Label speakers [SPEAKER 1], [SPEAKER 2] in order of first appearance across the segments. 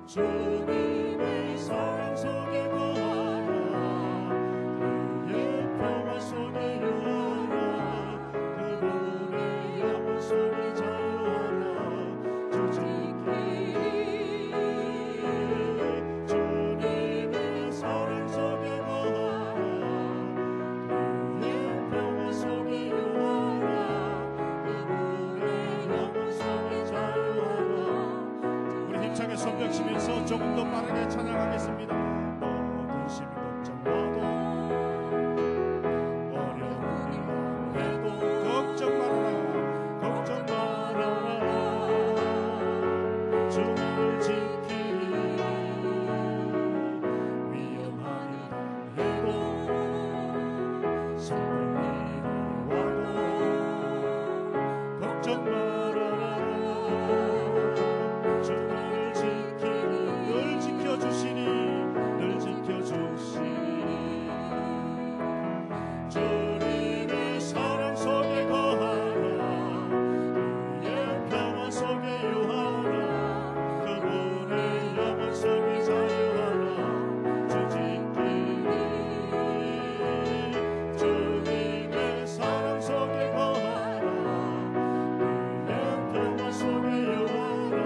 [SPEAKER 1] 주님의 사랑 속에 거하라. 그의 평화 속에 유하라. 그분의 영원 속에 자유하라. 주 지키리. 주님의 사랑 속에 거하라. 그의 평화 속에 유하라. 그분의 영원 속에 자유하라. 우리 힘차게 손 벽치면서 조금 더 빠르게 찬양하겠습니다. 모든 심 걱정마도 어려운 일 해도 걱정 말아라. 걱정 말아라. 주님을 지키리. 위험한 일 해도 슬픈 일이 와도 걱정 말아라. 주님을 지키리. 늘 지켜주시니 늘 지켜주시니. 주님의 사랑 속에 거하라. 그의 평화 속에 유하라. 그분의 영원 속에 자유하라. 주 지키리. 주님의 사랑 속에 거하라. 그의 평화 속에 유하라.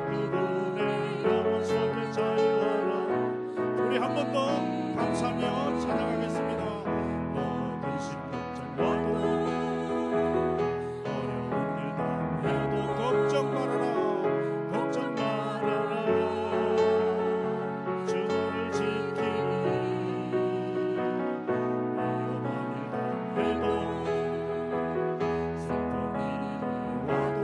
[SPEAKER 1] 그분의 영원 속에 자유하라. 우리 한 번 더 감사하며 찬양하겠습니다. 모든 심 걱정마도 어려운 일 당해도 걱정 말아라. 걱정 말아라. 주님을 지키리. 위험한 일 당해도 슬픈 일이 와도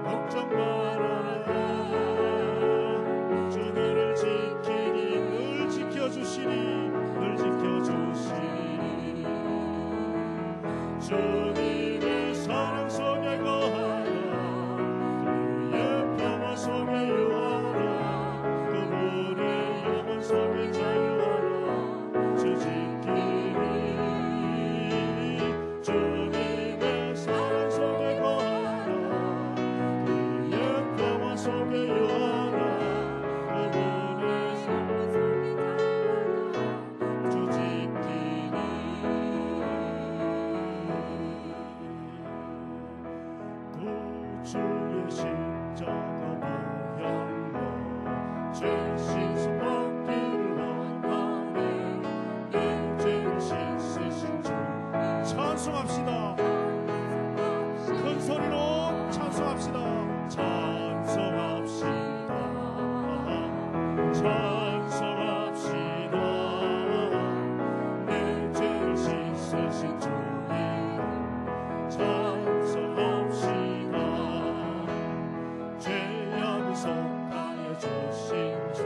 [SPEAKER 1] 걱정 말아라. 주님을 지키리. 늘 지켜주시니 늘 지켜주시니. 주님의 사랑 속에 거하라. 그의 평화 속에 유하라. 그분의 영원 속에 자유하라. 주 지키리. 주님의 사랑 속에 거하라. 그의 평화 속에 유하라. 그분의 영원 속에 자유하라. 주 지키리. 구주의 십자가 보혈로 죄 씻음 얻기를 원하네. 내 죄를 씻으신 주 찬송합시다. 큰 소리로 찬송합시다. 찬송합시다. 찬송합시다. 내 죄를 씻으신 주 이름 찬송합시다. 죄악을 속하여 주신 주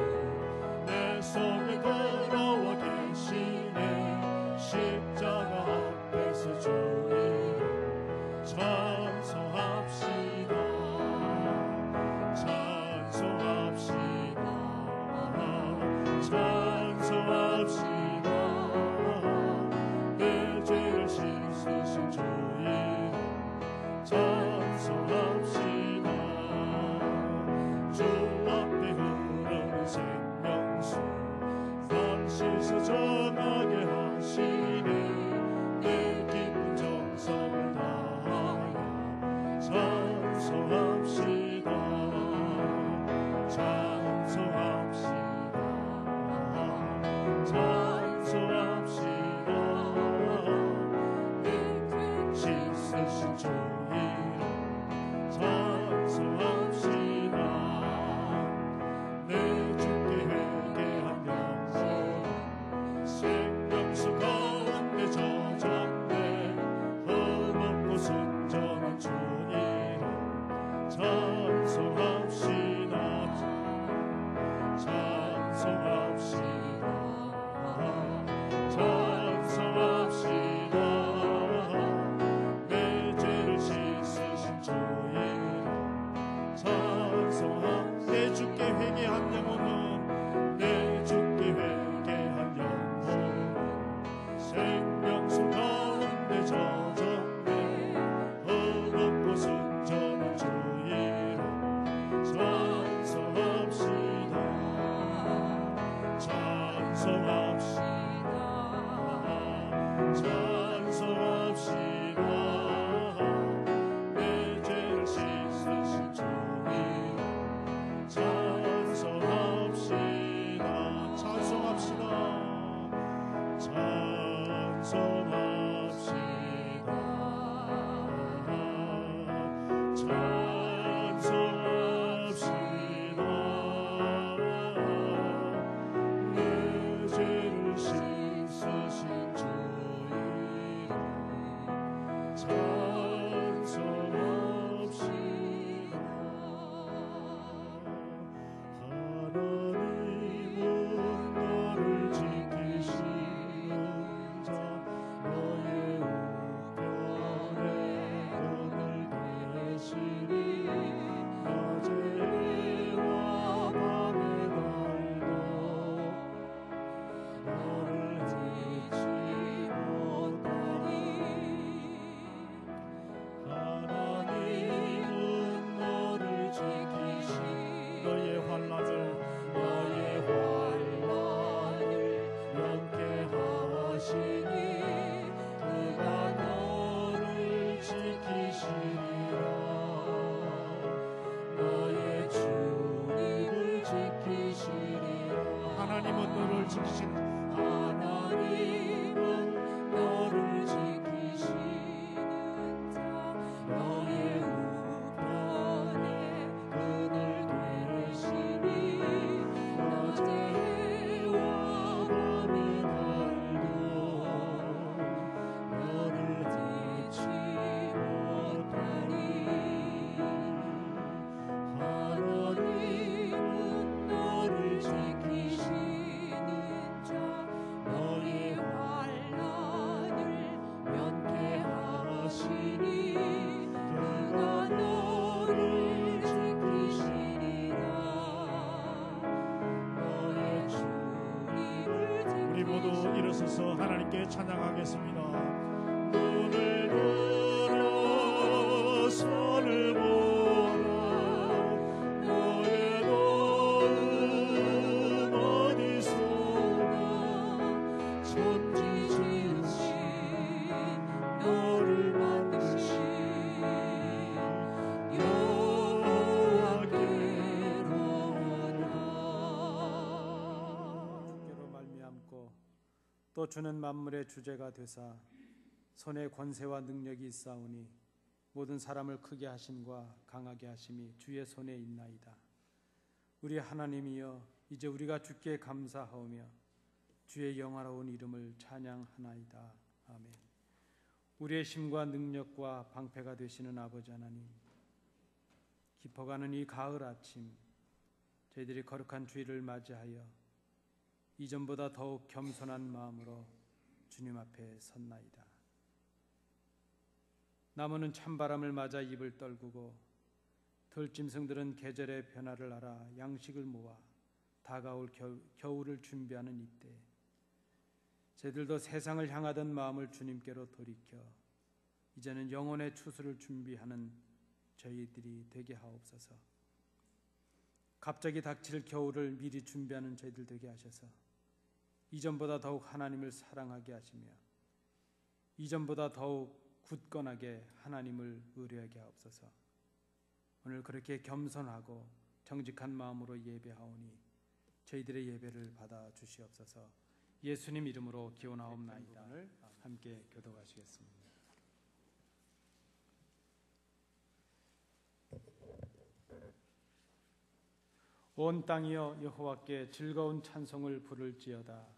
[SPEAKER 1] 내 속에 걸어와 계시네. 십자가 앞에서 주 이름 찬송합시다. 찬송합시다. 찬송합시다. 내 죄를 씻으신 주 이름 찬송합시다. 주 앞에 흐르는 생명수 난 씻어 전하게 하시네. 내 깊은 정성을 다하여 찬송합시다. 찬송합시다. 찬송합시다. 내 죄 씻으신 주 이름 찬송합시다. 내 주께 회개한 영혼 생명수 가운데 젖었네. 흠없고 순전한 주 이름 찬송합시다. 찬송합시다. 찬송합시다. 내 죄를 씻으신 주 이름 찬송합시다. 내 주께 회개한 영혼은 내 주께 회개한 영혼은 생명수 가운데 젖었네. 흠없고 순전한 주 이름 주옵소서. 하나님께 찬양하겠습니다. 눈을 들어 손을 보라. 너의 도움 어디서나. 천지 지으신 너를 만드신
[SPEAKER 2] 주께로 말미암고 또 주는 만물의 주제가 되사 손에 권세와 능력이 있사오니 모든 사람을 크게 하심과 강하게 하심이 주의 손에 있나이다. 우리 하나님이여, 이제 우리가 주께 감사하오며 주의 영화로운 이름을 찬양하나이다. 아멘. 우리의 힘과 능력과 방패가 되시는 아버지 하나님, 깊어가는 이 가을 아침 저희들이 거룩한 주일을 맞이하여 이전보다 더욱 겸손한 마음으로 주님 앞에 섰나이다. 나무는 찬바람을 맞아 입을 떨구고 들짐승들은 계절의 변화를 알아 양식을 모아 다가올 겨울을 준비하는 이때, 저희들도 세상을 향하던 마음을 주님께로 돌이켜 이제는 영혼의 추수를 준비하는 저희들이 되게 하옵소서. 갑자기 닥칠 겨울을 미리 준비하는 저희들 되게 하셔서 이전보다 더욱 하나님을 사랑하게 하시며 이전보다 더욱 굳건하게 하나님을 의뢰하게 하옵소서. 오늘 그렇게 겸손하고 정직한 마음으로 예배하오니 저희들의 예배를 받아 주시옵소서. 예수님 이름으로 기원하옵나이다. 함께 교독하시겠습니다. 온 땅이여 여호와께 즐거운 찬송을 부를지어다.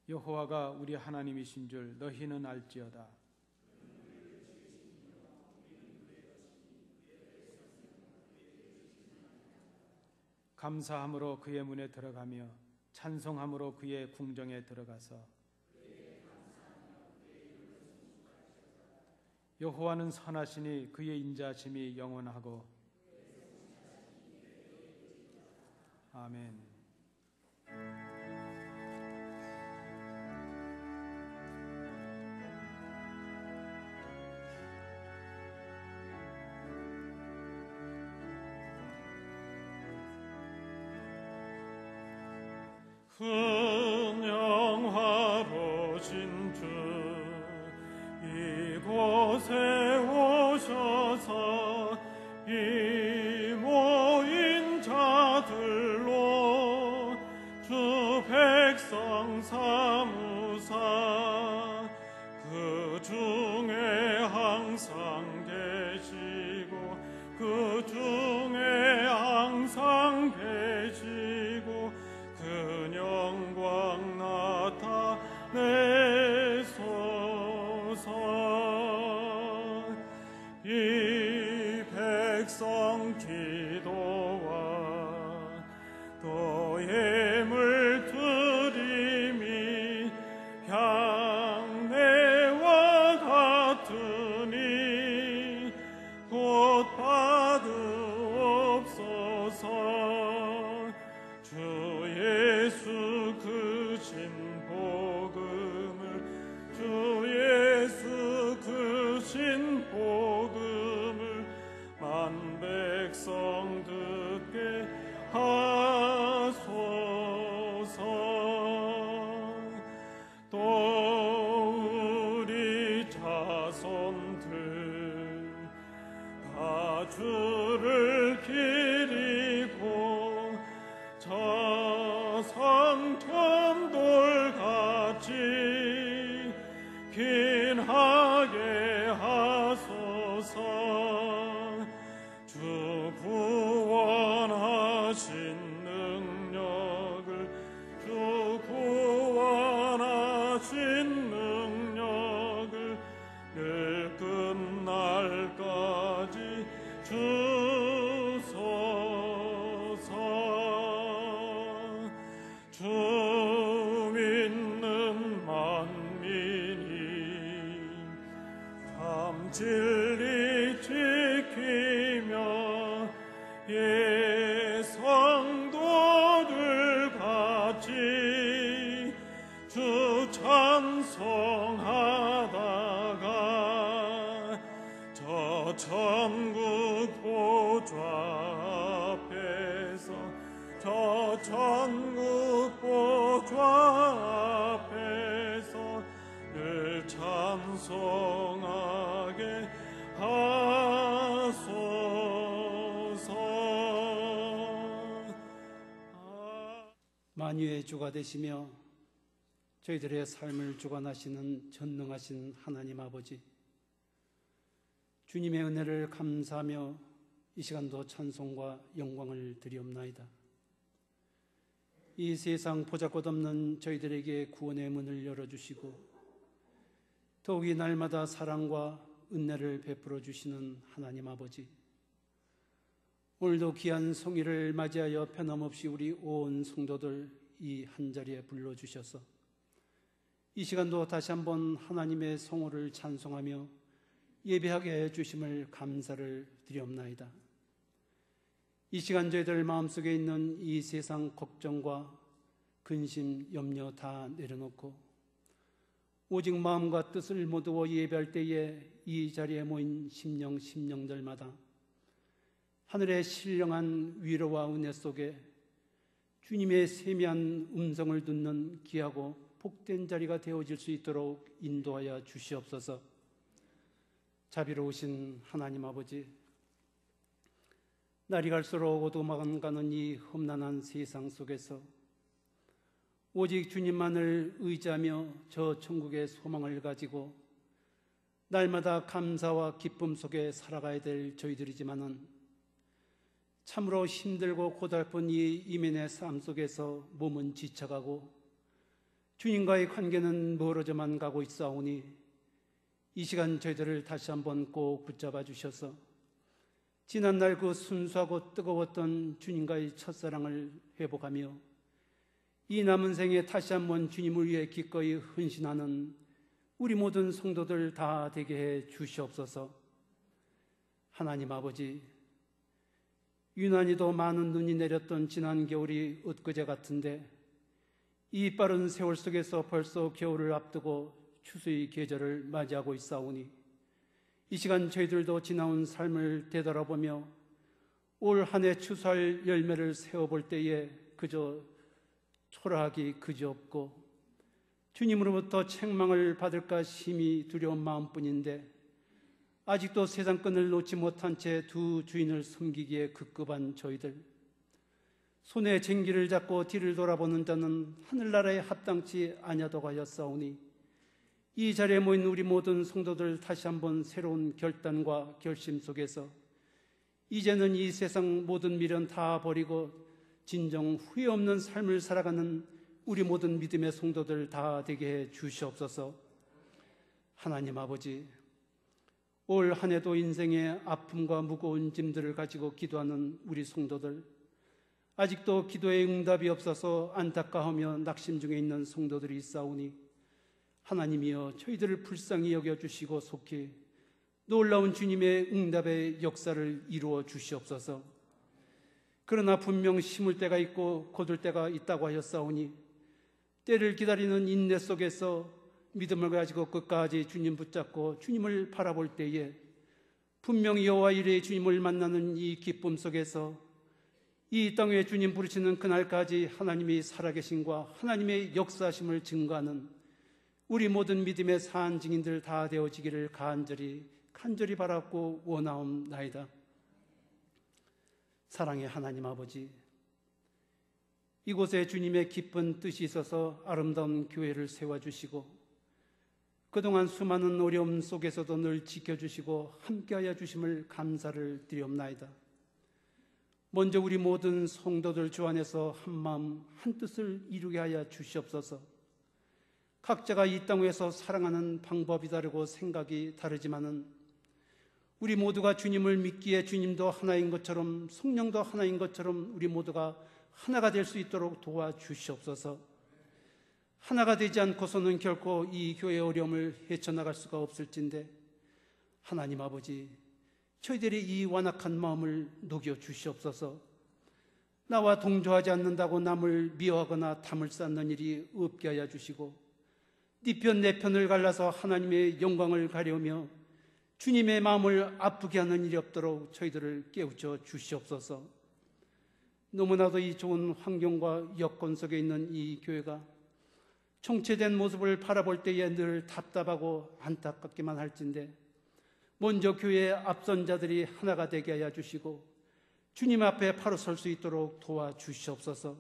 [SPEAKER 2] 여호와가 우리 하나님이신 줄 너희는 알지어다. 감사함으로 그의 문에 들어가며 찬송함으로 그의 궁정에 들어가서 여호와는 선하시니 그의 인자하심이 영원하고. 아멘.
[SPEAKER 1] 흥영하로신 주 이곳에 오셔서 이 모인 자들로 주 백성 삼으사 그 중에 항상 계시고 그 중에 항상 계시고 그 영광 나타내소서. 이 백성 기도와 또 예물 드림이 향내와 같으니 곧 받으옵소서. 주 예수 그 신복음을 주 예수 그 신복음을 만 백성 듣게 하소서. 또 우리 자손들 다 주를 기리고 저 성전 돌같이 긴하게 하소서. 주 구원하신 능력을 주 구원하신 능력을 늘 끝날까지 주소서. 주 믿는 만민이 참 진리 지키며 예성 저 천국 보좌 앞에서 저 천국 보좌 앞에서 늘 찬송하게 하소서.
[SPEAKER 3] 만유의 주가 되시며 저희들의 삶을 주관하시는 전능하신 하나님 아버지, 주님의 은혜를 감사하며 이 시간도 찬송과 영광을 드리옵나이다. 이 세상 보잘것없는 저희들에게 구원의 문을 열어주시고 더욱이 날마다 사랑과 은혜를 베풀어 주시는 하나님 아버지, 오늘도 귀한 성일을 맞이하여 변함없이 우리 온 성도들 이 한자리에 불러주셔서 이 시간도 다시 한번 하나님의 성호를 찬송하며 예배하게 해주심을 감사를 드리옵나이다. 이 시간 저희들 마음속에 있는 이 세상 걱정과 근심, 염려 다 내려놓고 오직 마음과 뜻을 모두어 예배할 때에 이 자리에 모인 심령들마다 하늘의 신령한 위로와 은혜 속에 주님의 세미한 음성을 듣는 귀하고 복된 자리가 되어질 수 있도록 인도하여 주시옵소서. 자비로우신 하나님 아버지, 날이 갈수록 어두워만 가는 이 험난한 세상 속에서 오직 주님만을 의지하며 저 천국의 소망을 가지고 날마다 감사와 기쁨 속에 살아가야 될 저희들이지만은 참으로 힘들고 고달픈 이 이민의 삶 속에서 몸은 지쳐가고 주님과의 관계는 멀어져만 가고 있사오니 이 시간 저희들을 다시 한번 꼭 붙잡아 주셔서 지난날 그 순수하고 뜨거웠던 주님과의 첫사랑을 회복하며 이 남은 생에 다시 한번 주님을 위해 기꺼이 헌신하는 우리 모든 성도들 다 되게 해 주시옵소서. 하나님 아버지, 유난히도 많은 눈이 내렸던 지난 겨울이 엊그제 같은데 이 빠른 세월 속에서 벌써 겨울을 앞두고 추수의 계절을 맞이하고 있사오니 이 시간 저희들도 지나온 삶을 되돌아보며 올 한 해 추수할 열매를 세워볼 때에 그저 초라하기 그지없고 주님으로부터 책망을 받을까 심히 두려운 마음뿐인데 아직도 세상끈을 놓지 못한 채 두 주인을 섬기기에 급급한 저희들, 손에 쟁기를 잡고 뒤를 돌아보는 자는 하늘나라에 합당치 아니하도록 하였사오니 이 자리에 모인 우리 모든 성도들 다시 한번 새로운 결단과 결심 속에서 이제는 이 세상 모든 미련 다 버리고 진정 후회 없는 삶을 살아가는 우리 모든 믿음의 성도들 다 되게 해 주시옵소서. 하나님 아버지, 올 한 해도 인생의 아픔과 무거운 짐들을 가지고 기도하는 우리 성도들, 아직도 기도의 응답이 없어서 안타까워하며 낙심 중에 있는 성도들이 있사오니 하나님이여 저희들을 불쌍히 여겨주시고 속히 놀라운 주님의 응답의 역사를 이루어 주시옵소서. 그러나 분명 심을 때가 있고 거둘 때가 있다고 하였사오니 때를 기다리는 인내 속에서 믿음을 가지고 끝까지 주님 붙잡고 주님을 바라볼 때에 분명히 여호와 이레의 주님을 만나는 이 기쁨 속에서 이 땅에 주님 부르시는 그날까지 하나님이 살아계심과 하나님의 역사심을 증거하는 우리 모든 믿음의 산 증인들 다 되어지기를 간절히 바랍고 원하옵나이다. 사랑의 하나님 아버지, 이곳에 주님의 기쁜 뜻이 있어서 아름다운 교회를 세워주시고 그동안 수많은 어려움 속에서도 늘 지켜주시고 함께하여 주심을 감사를 드리옵나이다. 먼저 우리 모든 성도들 주 안에서 한마음 한뜻을 이루게 하여 주시옵소서. 각자가 이 땅 위에서 사랑하는 방법이 다르고 생각이 다르지만은 우리 모두가 주님을 믿기에 주님도 하나인 것처럼 성령도 하나인 것처럼 우리 모두가 하나가 될 수 있도록 도와주시옵소서. 하나가 되지 않고서는 결코 이 교회의 어려움을 헤쳐나갈 수가 없을진데 하나님 아버지, 저희들의 이 완악한 마음을 녹여주시옵소서. 나와 동조하지 않는다고 남을 미워하거나 담을 쌓는 일이 없게 하여 주시고 네 편 내 편을 갈라서 하나님의 영광을 가려며 주님의 마음을 아프게 하는 일이 없도록 저희들을 깨우쳐 주시옵소서. 너무나도 이 좋은 환경과 여건 속에 있는 이 교회가 총체된 모습을 바라볼 때에 늘 답답하고 안타깝기만 할진데 먼저 교회의 앞선 자들이 하나가 되게 하여 주시고 주님 앞에 바로 설 수 있도록 도와주시옵소서.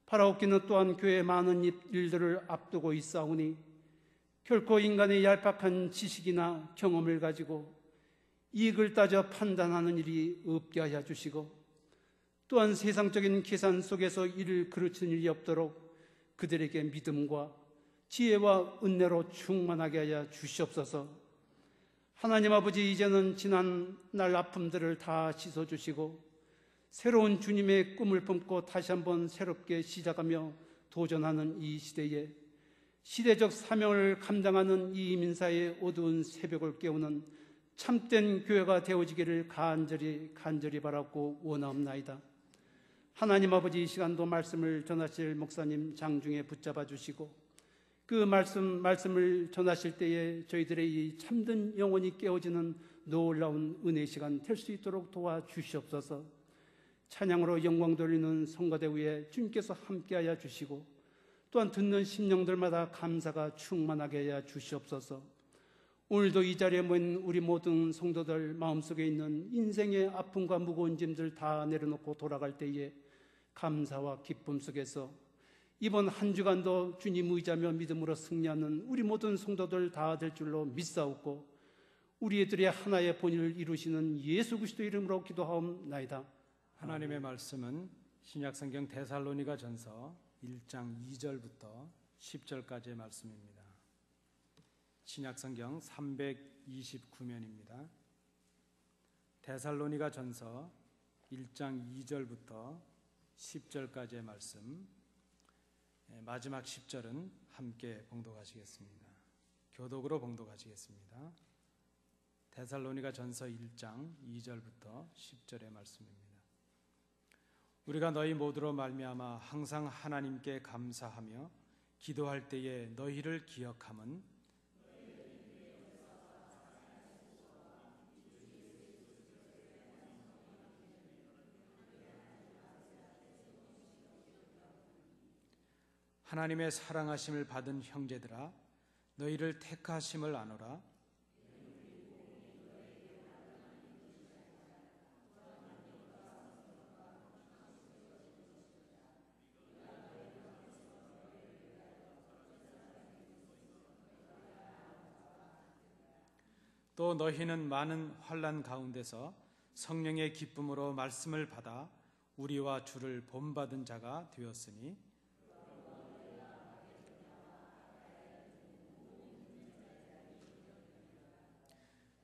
[SPEAKER 3] 바라옵기는 또한 교회의 많은 일들을 앞두고 있사오니 결코 인간의 얄팍한 지식이나 경험을 가지고 이익을 따져 판단하는 일이 없게 하여 주시고 또한 세상적인 계산 속에서 일을 그르치는 일이 없도록 그들에게 믿음과 지혜와 은혜로 충만하게 하여 주시옵소서. 하나님 아버지, 이제는 지난 날 아픔들을 다 씻어주시고 새로운 주님의 꿈을 품고 다시 한번 새롭게 시작하며 도전하는 이 시대에 시대적 사명을 감당하는 이 민사의 어두운 새벽을 깨우는 참된 교회가 되어지기를 간절히 바라고 원하옵나이다. 하나님 아버지, 이 시간도 말씀을 전하실 목사님 장중에 붙잡아 주시고 그 말씀을 전하실 때에 저희들의 이 참된 영혼이 깨어지는 놀라운 은혜 시간 될 수 있도록 도와주시옵소서. 찬양으로 영광 돌리는 성가대 위에 주님께서 함께하여 주시고 또한 듣는 심령들마다 감사가 충만하게 하여 주시옵소서. 오늘도 이 자리에 모인 우리 모든 성도들 마음속에 있는 인생의 아픔과 무거운 짐들 다 내려놓고 돌아갈 때에 감사와 기쁨 속에서 이번 한 주간도 주님 의지하며 믿음으로 승리하는 우리 모든 성도들 다 될 줄로 믿사옵고 우리들의 하나의 본의를 이루시는 예수 그리스도 이름으로 기도하옵나이다.
[SPEAKER 2] 하나님의 말씀은 신약성경 데살로니가 전서 1장 2절부터 10절까지의 말씀입니다. 신약성경 329면입니다. 데살로니가 전서 1장 2절부터 10절까지의 말씀, 마지막 10절은 함께 봉독하시겠습니다. 교독으로 봉독하시겠습니다. 데살로니가 전서 1장 2절부터 10절의 말씀입니다. 우리가 너희 모두로 말미암아 항상 하나님께 감사하며 기도할 때에 너희를 기억함은 하나님의 사랑하심을 받은 형제들아, 너희를 택하심을 아노라. 또 너희는 많은 환난 가운데서 성령의 기쁨으로 말씀을 받아 우리와 주를 본받은 자가 되었으니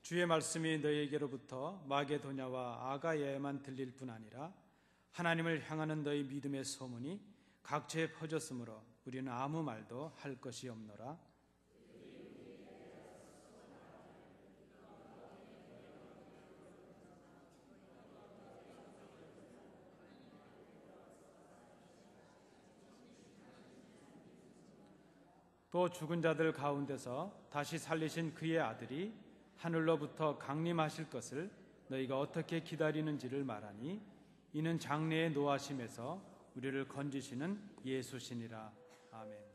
[SPEAKER 2] 주의 말씀이 너희에게로부터 마게도냐와 아가야에만 들릴 뿐 아니라 하나님을 향하는 너희 믿음의 소문이 각처에 퍼졌으므로 우리는 아무 말도 할 것이 없노라. 또 죽은 자들 가운데서 다시 살리신 그의 아들이 하늘로부터 강림하실 것을 너희가 어떻게 기다리는지를 말하니 이는 장래의 노하심에서 우리를 건지시는 예수시니라. 아멘.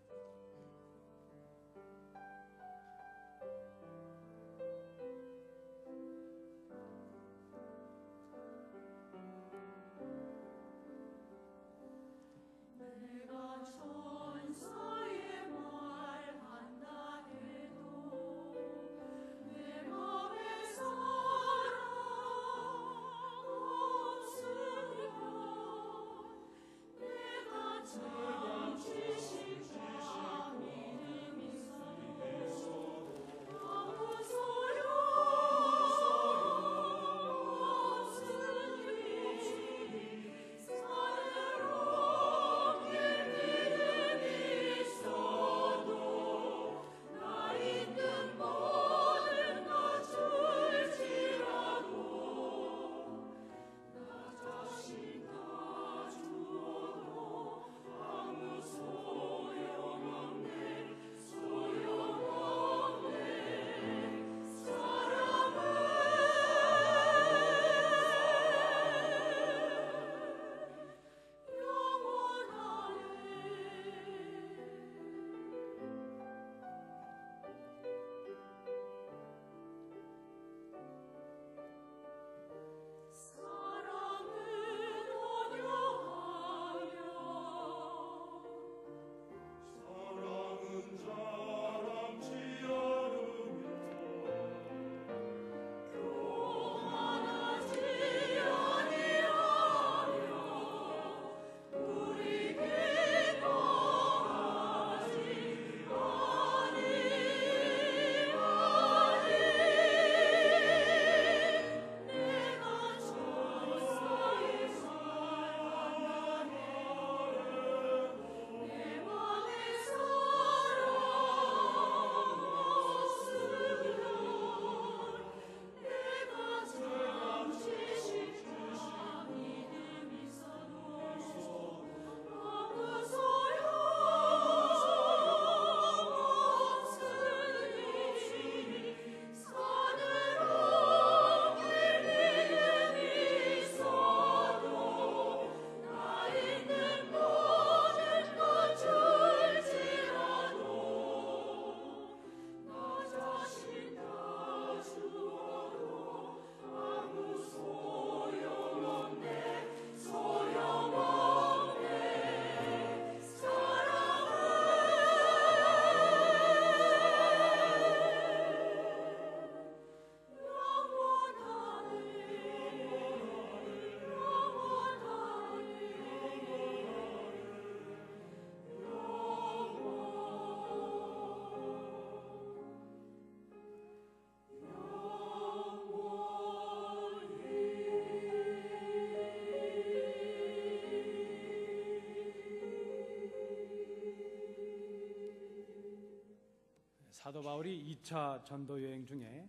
[SPEAKER 2] 사도 바울이 2차 전도 여행 중에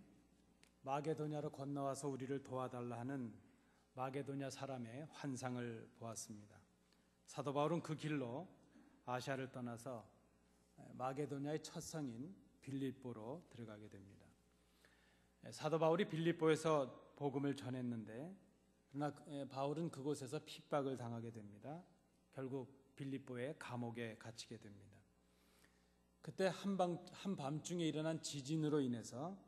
[SPEAKER 2] 마게도냐로 건너와서 우리를 도와달라 하는 마게도냐 사람의 환상을 보았습니다. 사도 바울은 그 길로 아시아를 떠나서 마게도냐의 첫 성인 빌립보로 들어가게 됩니다. 사도 바울이 빌립보에서 복음을 전했는데 그러나 바울은 그곳에서 핍박을 당하게 됩니다. 결국 빌립보의 감옥에 갇히게 됩니다. 그때 한밤중에 일어난 지진으로 인해서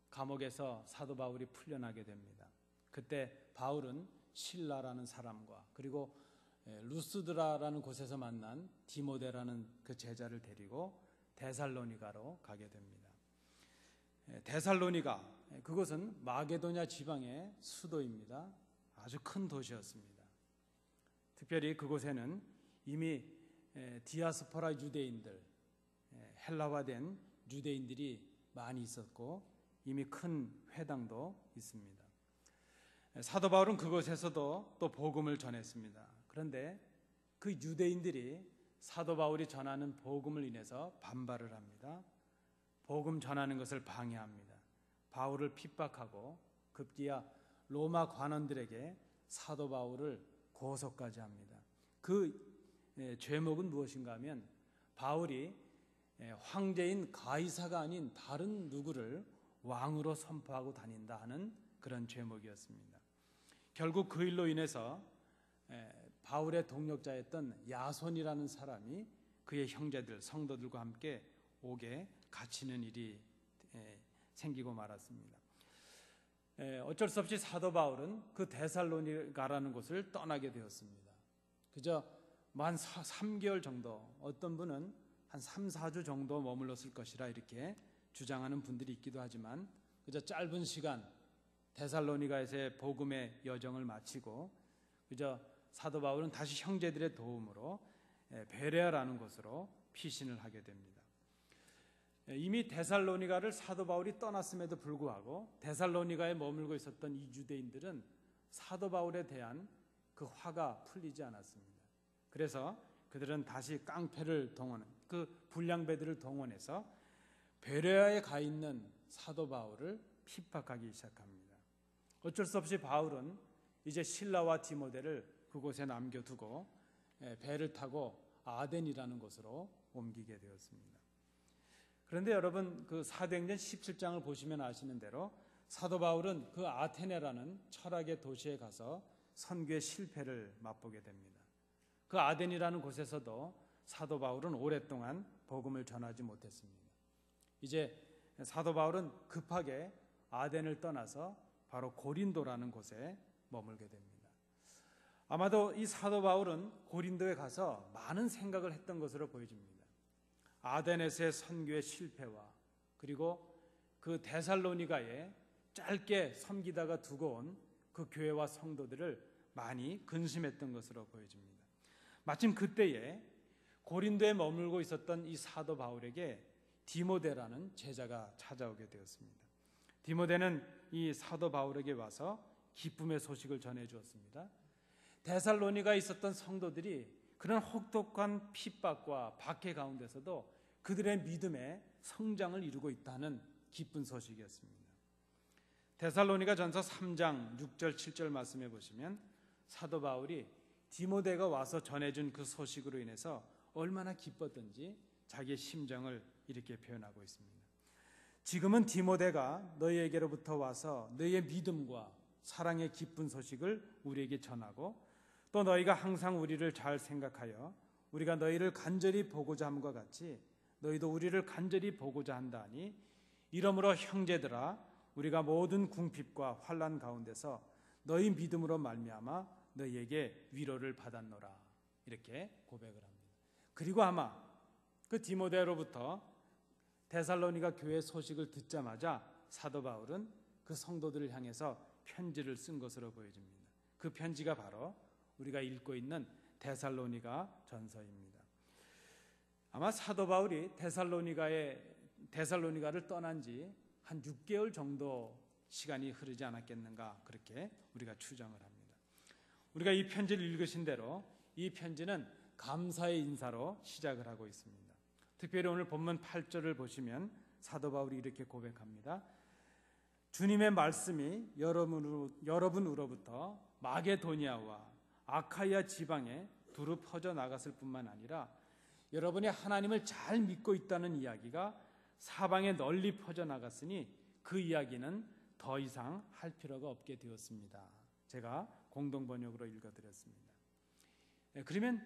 [SPEAKER 2] 감옥에서 사도 바울이 풀려나게 됩니다. 그때 바울은 실라라는 사람과 그리고 루스드라라는 곳에서 만난 디모데라는 그 제자를 데리고 데살로니가로 가게 됩니다. 데살로니가, 그곳은 마게도냐 지방의 수도입니다. 아주 큰 도시였습니다. 특별히 그곳에는 이미 디아스포라 유대인들, 헬라화된 유대인들이 많이 있었고 이미 큰 회당도 있습니다. 사도 바울은 그곳에서도 또 복음을 전했습니다. 그런데 그 유대인들이 사도 바울이 전하는 복음을 인해서 반발을 합니다. 복음 전하는 것을 방해합니다. 바울을 핍박하고 급기야 로마 관원들에게 사도 바울을 고소까지 합니다. 그 죄목은 무엇인가 하면 바울이 황제인 가이사가 아닌 다른 누구를 왕으로 선포하고 다닌다 하는 그런 죄목이었습니다. 결국 그 일로 인해서 바울의 동력자였던 야손이라는 사람이 그의 형제들, 성도들과 함께 옥에 갇히는 일이 생기고 말았습니다. 어쩔 수 없이 사도 바울은 그 데살로니가라는 곳을 떠나게 되었습니다. 그저 만 3개월 정도, 어떤 분은 한 3, 4주 정도 머물렀을 것이라 이렇게 주장하는 분들이 있기도 하지만 그저 짧은 시간 데살로니가에서의 복음의 여정을 마치고 그저 사도 바울은 다시 형제들의 도움으로 베레아라는 곳으로 피신을 하게 됩니다. 이미 데살로니가를 사도 바울이 떠났음에도 불구하고 데살로니가에 머물고 있었던 이 유대인들은 사도 바울에 대한 그 화가 풀리지 않았습니다. 그래서 그들은 다시 깡패를 동원한 그 불량배들을 동원해서 베레아에 가 있는 사도 바울을 핍박하기 시작합니다. 어쩔 수 없이 바울은 이제 실라와 디모데를 그곳에 남겨두고 배를 타고 아덴이라는 곳으로 옮기게 되었습니다. 그런데 여러분 그 사도행전 17장을 보시면 아시는 대로 사도 바울은 그 아테네라는 철학의 도시에 가서 선교의 실패를 맛보게 됩니다. 그 아덴이라는 곳에서도 사도 바울은 오랫동안 복음을 전하지 못했습니다. 이제 사도 바울은 급하게 아덴을 떠나서 바로 고린도라는 곳에 머물게 됩니다. 아마도 이 사도 바울은 고린도에 가서 많은 생각을 했던 것으로 보여집니다. 아덴에서의 선교의 실패와 그리고 그 데살로니가에 짧게 섬기다가 두고 온 그 교회와 성도들을 많이 근심했던 것으로 보여집니다. 마침 그때에 고린도에 머물고 있었던 이 사도 바울에게 디모데라는 제자가 찾아오게 되었습니다. 디모데는 이 사도 바울에게 와서 기쁨의 소식을 전해 주었습니다. 데살로니가에 있었던 성도들이 그런 혹독한 핍박과 박해 가운데서도 그들의 믿음의 성장을 이루고 있다는 기쁜 소식이었습니다. 데살로니가 전서 3장 6절 7절 말씀해 보시면 사도 바울이 디모데가 와서 전해준 그 소식으로 인해서 얼마나 기뻤던지 자기의 심정을 이렇게 표현하고 있습니다. 지금은 디모데가 너희에게로부터 와서 너희의 믿음과 사랑의 기쁜 소식을 우리에게 전하고 또 너희가 항상 우리를 잘 생각하여 우리가 너희를 간절히 보고자 함과 같이 너희도 우리를 간절히 보고자 한다니 이러므로 형제들아 우리가 모든 궁핍과 환난 가운데서 너희 믿음으로 말미암아 너희에게 위로를 받았노라 이렇게 고백을 합니다. 그리고 아마 그 디모데로부터 데살로니가 교회 소식을 듣자마자 사도 바울은 그 성도들을 향해서 편지를 쓴 것으로 보여집니다. 그 편지가 바로 우리가 읽고 있는 데살로니가 전서입니다. 아마 사도 바울이 데살로니가를 떠난 지 한 6개월 정도 시간이 흐르지 않았겠는가 그렇게 우리가 추정을 합니다. 우리가 이 편지를 읽으신 대로 이 편지는 감사의 인사로 시작을 하고 있습니다. 특별히 오늘 본문 8절을 보시면 사도 바울이 이렇게 고백합니다. 주님의 말씀이 여러분으로부터 마게도니아와 아카이아 지방에 두루 퍼져 나갔을 뿐만 아니라 여러분이 하나님을 잘 믿고 있다는 이야기가 사방에 널리 퍼져 나갔으니 그 이야기는 더 이상 할 필요가 없게 되었습니다. 제가 공동번역으로 읽어드렸습니다. 그러면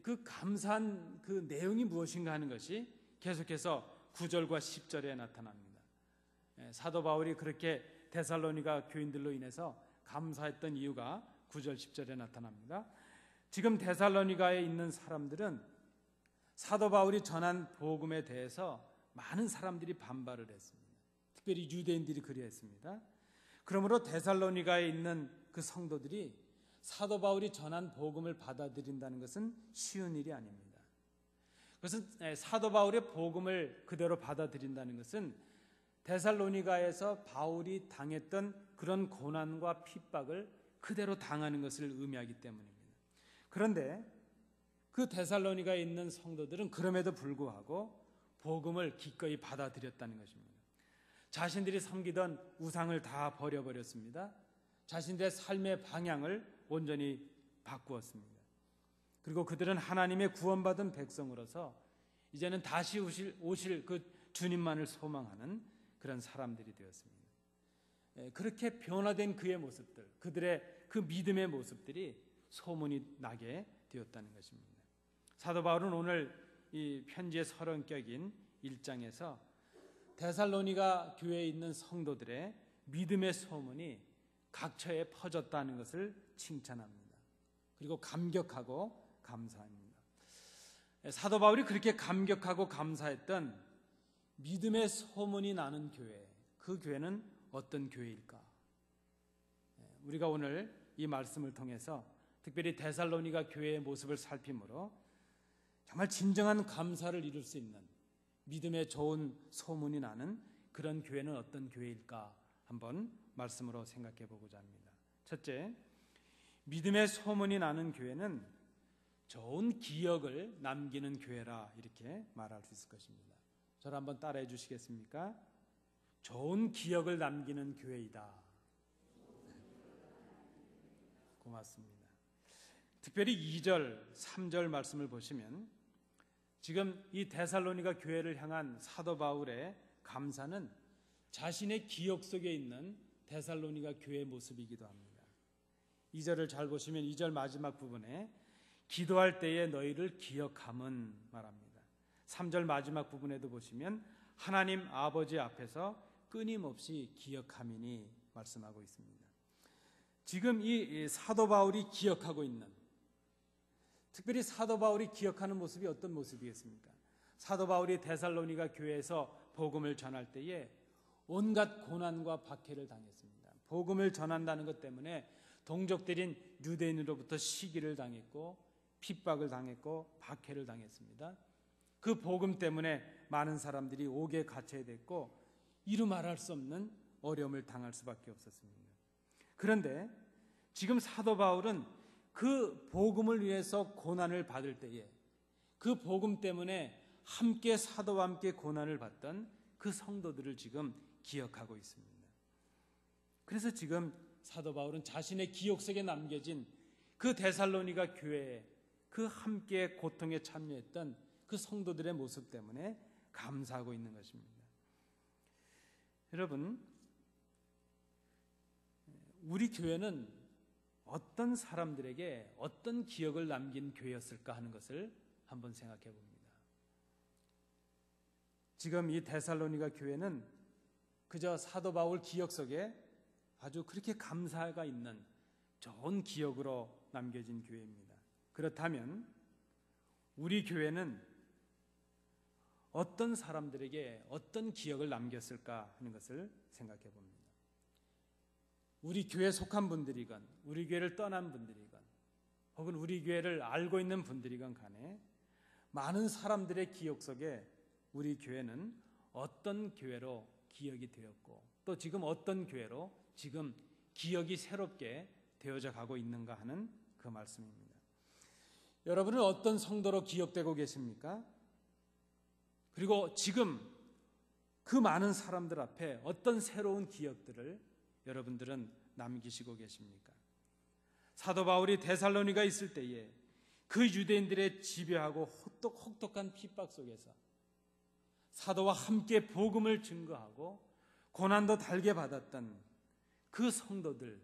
[SPEAKER 2] 그 감사한 그 내용이 무엇인가 하는 것이 계속해서 9절과 10절에 나타납니다. 사도 바울이 그렇게 데살로니가 교인들로 인해서 감사했던 이유가 9절 10절에 나타납니다. 지금 데살로니가에 있는 사람들은 사도 바울이 전한 복음에 대해서 많은 사람들이 반발을 했습니다. 특별히 유대인들이 그리했습니다. 그러므로 데살로니가에 있는 그 성도들이 사도 바울이 전한 복음을 받아들인다는 것은 쉬운 일이 아닙니다. 그것은 사도 바울의 복음을 그대로 받아들인다는 것은 데살로니가에서 바울이 당했던 그런 고난과 핍박을 그대로 당하는 것을 의미하기 때문입니다. 그런데 그 데살로니가에 있는 성도들은 그럼에도 불구하고 복음을 기꺼이 받아들였다는 것입니다. 자신들이 섬기던 우상을 다 버려버렸습니다. 자신들의 삶의 방향을 온전히 바꾸었습니다. 그리고 그들은 하나님의 구원받은 백성으로서 이제는 다시 오실 그 주님만을 소망하는 그런 사람들이 되었습니다. 그렇게 변화된 그의 모습들, 그들의 그 믿음의 모습들이 소문이 나게 되었다는 것입니다. 사도 바울은 오늘 이 편지의 서론격인 1장에서 데살로니가 교회에 있는 성도들의 믿음의 소문이 각처에 퍼졌다는 것을 칭찬합니다. 그리고 감격하고 감사합니다. 사도 바울이 그렇게 감격하고 감사했던 믿음의 소문이 나는 교회, 그 교회는 어떤 교회일까? 우리가 오늘 이 말씀을 통해서 특별히 데살로니가 교회의 모습을 살피므로 정말 진정한 감사를 이룰 수 있는 믿음의 좋은 소문이 나는 그런 교회는 어떤 교회일까? 한번 말씀으로 생각해 보고자 합니다. 첫째, 믿음의 소문이 나는 교회는 좋은 기억을 남기는 교회라 이렇게 말할 수 있을 것입니다. 저를 한번 따라해 주시겠습니까? 좋은 기억을 남기는 교회이다. 고맙습니다. 특별히 2절, 3절 말씀을 보시면 지금 이 데살로니가 교회를 향한 사도 바울의 감사는 자신의 기억 속에 있는 데살로니가 교회의 모습이기도 합니다. 2절을 잘 보시면 2절 마지막 부분에 기도할 때에 너희를 기억함은 말합니다. 3절 마지막 부분에도 보시면 하나님 아버지 앞에서 끊임없이 기억함이니 말씀하고 있습니다. 지금 이 사도 바울이 기억하고 있는, 특별히 사도 바울이 기억하는 모습이 어떤 모습이겠습니까? 사도 바울이 데살로니가 교회에서 복음을 전할 때에 온갖 고난과 박해를 당했습니다. 복음을 전한다는 것 때문에 동족들인 유대인으로부터 시기를 당했고 핍박을 당했고 박해를 당했습니다. 그 복음 때문에 많은 사람들이 옥에 갇혀야 됐고 이루 말할 수 없는 어려움을 당할 수밖에 없었습니다. 그런데 지금 사도 바울은 그 복음을 위해서 고난을 받을 때에 그 복음 때문에 함께 사도와 함께 고난을 받던 그 성도들을 지금 기억하고 있습니다. 그래서 지금 사도 바울은 자신의 기억 속에 남겨진 그 데살로니가 교회에 그 함께 고통에 참여했던 그 성도들의 모습 때문에 감사하고 있는 것입니다. 여러분, 우리 교회는 어떤 사람들에게 어떤 기억을 남긴 교회였을까 하는 것을 한번 생각해 봅니다. 지금 이 데살로니가 교회는 그저 사도 바울 기억 속에 아주 그렇게 감사가 있는 좋은 기억으로 남겨진 교회입니다. 그렇다면 우리 교회는 어떤 사람들에게 어떤 기억을 남겼을까 하는 것을 생각해 봅니다. 우리 교회에 속한 분들이건 우리 교회를 떠난 분들이건 혹은 우리 교회를 알고 있는 분들이건 간에 많은 사람들의 기억 속에 우리 교회는 어떤 교회로 기억이 되었고 또 지금 어떤 교회로 지금 기억이 새롭게 되어져 가고 있는가 하는 그 말씀입니다. 여러분은 어떤 성도로 기억되고 계십니까? 그리고 지금 그 많은 사람들 앞에 어떤 새로운 기억들을 여러분들은 남기시고 계십니까? 사도 바울이 데살로니가 있을 때에 그 유대인들의 집요하고 혹독한 핍박 속에서 사도와 함께 복음을 증거하고 고난도 달게 받았던 그 성도들,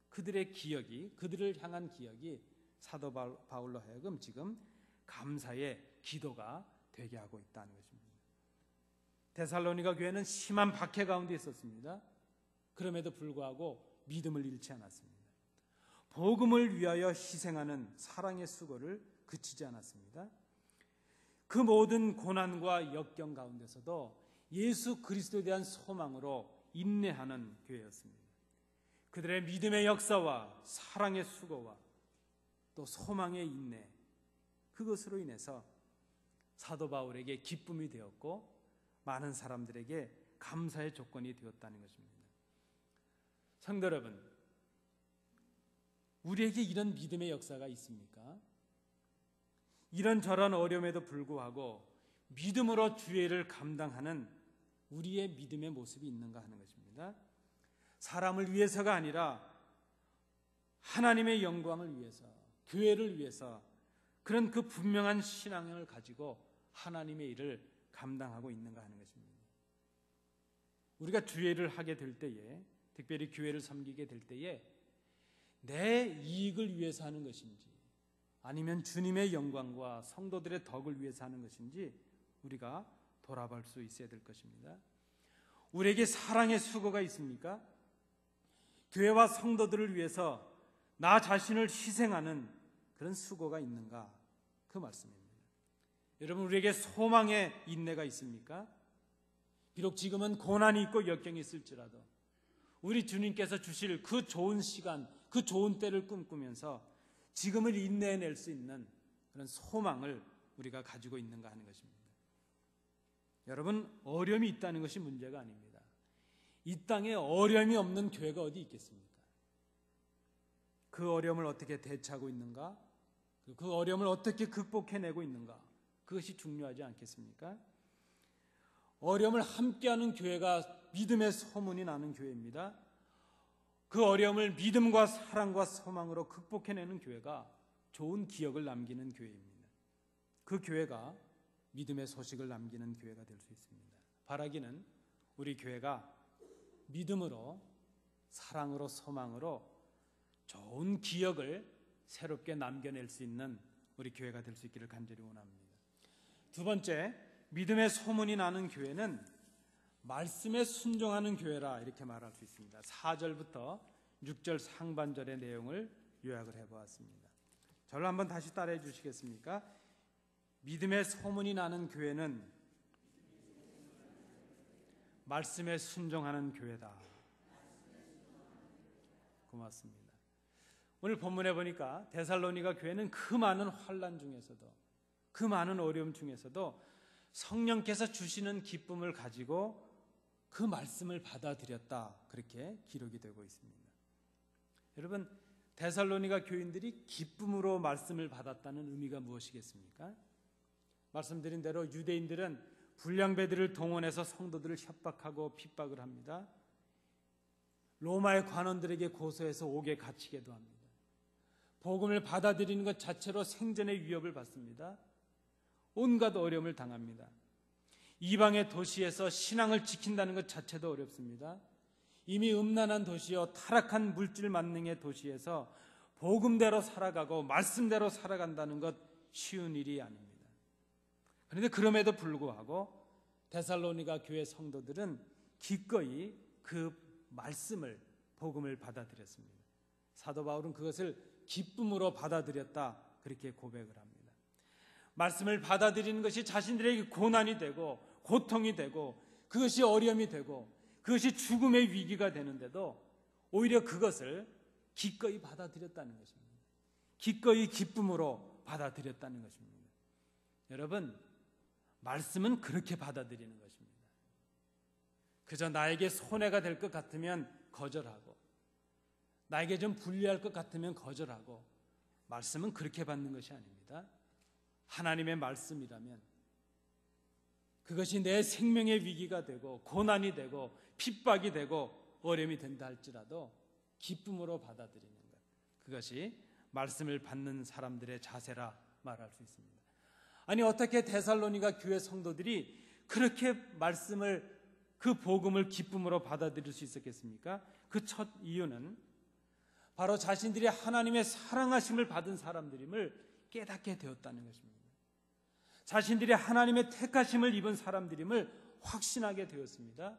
[SPEAKER 2] 그들의 기억이, 그들을 향한 기억이 사도 바울로 하여금 지금 감사의 기도가 되게 하고 있다는 것입니다. 데살로니가 교회는 심한 박해 가운데 있었습니다. 그럼에도 불구하고 믿음을 잃지 않았습니다. 복음을 위하여 희생하는 사랑의 수고를 그치지 않았습니다. 그 모든 고난과 역경 가운데서도 예수 그리스도에 대한 소망으로 인내하는 교회였습니다. 그들의 믿음의 역사와 사랑의 수고와 또 소망의 인내, 그것으로 인해서 사도 바울에게 기쁨이 되었고 많은 사람들에게 감사의 조건이 되었다는 것입니다. 성도 여러분, 우리에게 이런 믿음의 역사가 있습니까? 이런저런 어려움에도 불구하고 믿음으로 주의 일을 감당하는 우리의 믿음의 모습이 있는가 하는 것입니다. 사람을 위해서가 아니라 하나님의 영광을 위해서, 교회를 위해서 그런 그 분명한 신앙을 가지고 하나님의 일을 감당하고 있는가 하는 것입니다. 우리가 주의 일을 하게 될 때에, 특별히 교회를 섬기게 될 때에 내 이익을 위해서 하는 것인지 아니면 주님의 영광과 성도들의 덕을 위해서 하는 것인지 우리가 돌아볼 수 있어야 될 것입니다. 우리에게 사랑의 수고가 있습니까? 교회와 성도들을 위해서 나 자신을 희생하는 그런 수고가 있는가? 그 말씀입니다. 여러분, 우리에게 소망의 인내가 있습니까? 비록 지금은 고난이 있고 역경이 있을지라도 우리 주님께서 주실 그 좋은 시간, 그 좋은 때를 꿈꾸면서 지금을 인내해낼 수 있는 그런 소망을 우리가 가지고 있는가 하는 것입니다. 여러분, 어려움이 있다는 것이 문제가 아닙니다. 이 땅에 어려움이 없는 교회가 어디 있겠습니까? 그 어려움을 어떻게 대처하고 있는가? 그 어려움을 어떻게 극복해내고 있는가? 그것이 중요하지 않겠습니까? 어려움을 함께하는 교회가 믿음의 소문이 나는 교회입니다. 그 어려움을 믿음과 사랑과 소망으로 극복해내는 교회가 좋은 기억을 남기는 교회입니다. 그 교회가 믿음의 소식을 남기는 교회가 될 수 있습니다. 바라기는 우리 교회가 믿음으로, 사랑으로, 소망으로 좋은 기억을 새롭게 남겨낼 수 있는 우리 교회가 될 수 있기를 간절히 원합니다. 두 번째, 믿음의 소문이 나는 교회는 말씀에 순종하는 교회라 이렇게 말할 수 있습니다. 4절부터 6절 상반절의 내용을 요약을 해보았습니다. 저를 한번 다시 따라해 주시겠습니까? 믿음의 소문이 나는 교회는 말씀에 순종하는 교회다. 고맙습니다. 오늘 본문에 보니까 데살로니가 교회는 그 많은 환난 중에서도, 그 많은 어려움 중에서도 성령께서 주시는 기쁨을 가지고 그 말씀을 받아들였다, 그렇게 기록이 되고 있습니다. 여러분, 데살로니가 교인들이 기쁨으로 말씀을 받았다는 의미가 무엇이겠습니까? 말씀드린 대로 유대인들은 불량배들을 동원해서 성도들을 협박하고 핍박을 합니다. 로마의 관원들에게 고소해서 옥에 갇히게도 합니다. 복음을 받아들이는 것 자체로 생존의 위협을 받습니다. 온갖 어려움을 당합니다. 이방의 도시에서 신앙을 지킨다는 것 자체도 어렵습니다. 이미 음란한 도시여 타락한 물질 만능의 도시에서 복음대로 살아가고 말씀대로 살아간다는 것 쉬운 일이 아닙니다. 그런데 그럼에도 불구하고 데살로니가 교회 성도들은 기꺼이 그 말씀을, 복음을 받아들였습니다. 사도 바울은 그것을 기쁨으로 받아들였다, 그렇게 고백을 합니다. 말씀을 받아들이는 것이 자신들에게 고난이 되고 고통이 되고 그것이 어려움이 되고 그것이 죽음의 위기가 되는데도 오히려 그것을 기꺼이 받아들였다는 것입니다. 기꺼이 기쁨으로 받아들였다는 것입니다. 여러분, 말씀은 그렇게 받아들이는 것입니다. 그저 나에게 손해가 될 것 같으면 거절하고 나에게 좀 불리할 것 같으면 거절하고, 말씀은 그렇게 받는 것이 아닙니다. 하나님의 말씀이라면 그것이 내 생명의 위기가 되고 고난이 되고 핍박이 되고 어려움이 된다 할지라도 기쁨으로 받아들이는 것, 그것이 말씀을 받는 사람들의 자세라 말할 수 있습니다. 아니, 어떻게 데살로니가 교회 성도들이 그렇게 말씀을, 그 복음을 기쁨으로 받아들일 수 있었겠습니까? 그 첫 이유는 바로 자신들이 하나님의 사랑하심을 받은 사람들임을 깨닫게 되었다는 것입니다. 자신들이 하나님의 택하심을 입은 사람들임을 확신하게 되었습니다.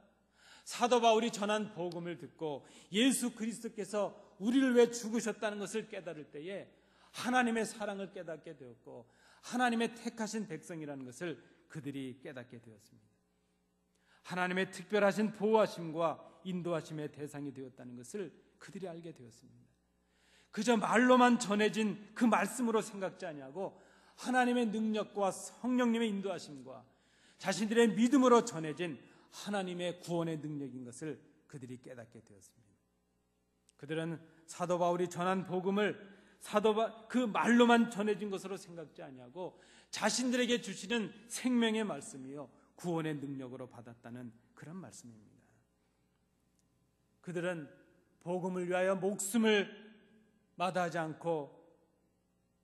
[SPEAKER 2] 사도 바울이 전한 복음을 듣고 예수 그리스도께서 우리를 위해 죽으셨다는 것을 깨달을 때에 하나님의 사랑을 깨닫게 되었고 하나님의 택하신 백성이라는 것을 그들이 깨닫게 되었습니다. 하나님의 특별하신 보호하심과 인도하심의 대상이 되었다는 것을 그들이 알게 되었습니다. 그저 말로만 전해진 그 말씀으로 생각지 아니하고 하나님의 능력과 성령님의 인도하심과 자신들의 믿음으로 전해진 하나님의 구원의 능력인 것을 그들이 깨닫게 되었습니다. 그들은 사도 바울이 전한 복음을 그 말로만 전해진 것으로 생각지 아니하고 자신들에게 주시는 생명의 말씀이요 구원의 능력으로 받았다는 그런 말씀입니다. 그들은 복음을 위하여 목숨을 마다하지 않고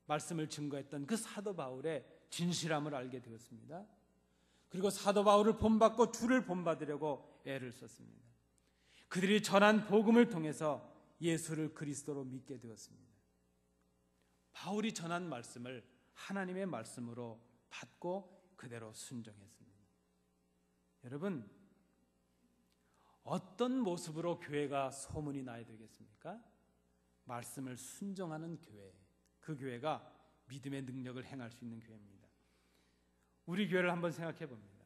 [SPEAKER 2] 말씀을 증거했던 그 사도 바울의 진실함을 알게 되었습니다. 그리고 사도 바울을 본받고 주를 본받으려고 애를 썼습니다. 그들이 전한 복음을 통해서 예수를 그리스도로 믿게 되었습니다. 바울이 전한 말씀을 하나님의 말씀으로 받고 그대로 순종했습니다. 여러분, 어떤 모습으로 교회가 소문이 나야 되겠습니까? 말씀을 순종하는 교회, 그 교회가 믿음의 능력을 행할 수 있는 교회입니다. 우리 교회를 한번 생각해 봅니다.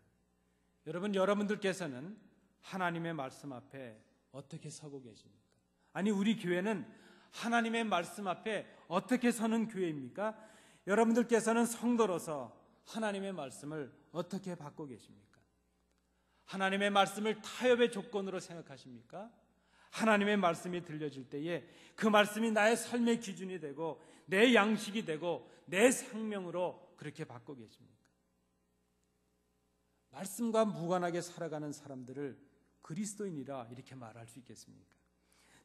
[SPEAKER 2] 여러분들께서는 하나님의 말씀 앞에 어떻게 서고 계십니까? 아니, 우리 교회는 하나님의 말씀 앞에 어떻게 서는 교회입니까? 여러분들께서는 성도로서 하나님의 말씀을 어떻게 받고 계십니까? 하나님의 말씀을 타협의 조건으로 생각하십니까? 하나님의 말씀이 들려질 때에 그 말씀이 나의 삶의 기준이 되고 내 양식이 되고 내 생명으로 그렇게 받고 계십니까? 말씀과 무관하게 살아가는 사람들을 그리스도인이라 이렇게 말할 수 있겠습니까?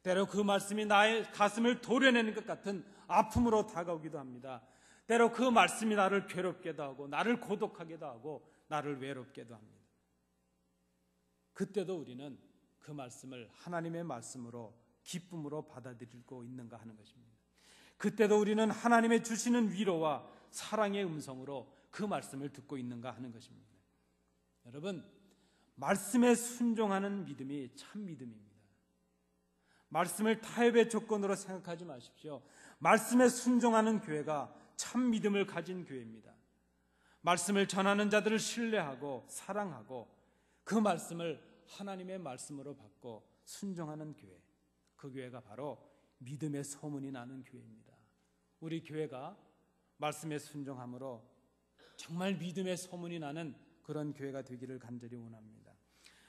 [SPEAKER 2] 때로 그 말씀이 나의 가슴을 도려내는 것 같은 아픔으로 다가오기도 합니다. 때로 그 말씀이 나를 괴롭게도 하고 나를 고독하게도 하고 나를 외롭게도 합니다. 그때도 우리는 그 말씀을 하나님의 말씀으로 기쁨으로 받아들이고 있는가 하는 것입니다. 그때도 우리는 하나님의 주시는 위로와 사랑의 음성으로 그 말씀을 듣고 있는가 하는 것입니다. 여러분, 말씀에 순종하는 믿음이 참 믿음입니다. 말씀을 타협의 조건으로 생각하지 마십시오. 말씀에 순종하는 교회가 참 믿음을 가진 교회입니다. 말씀을 전하는 자들을 신뢰하고 사랑하고 그 말씀을 하나님의 말씀으로 받고 순종하는 교회, 그 교회가 바로 믿음의 소문이 나는 교회입니다. 우리 교회가 말씀에 순종함으로 정말 믿음의 소문이 나는 그런 교회가 되기를 간절히 원합니다.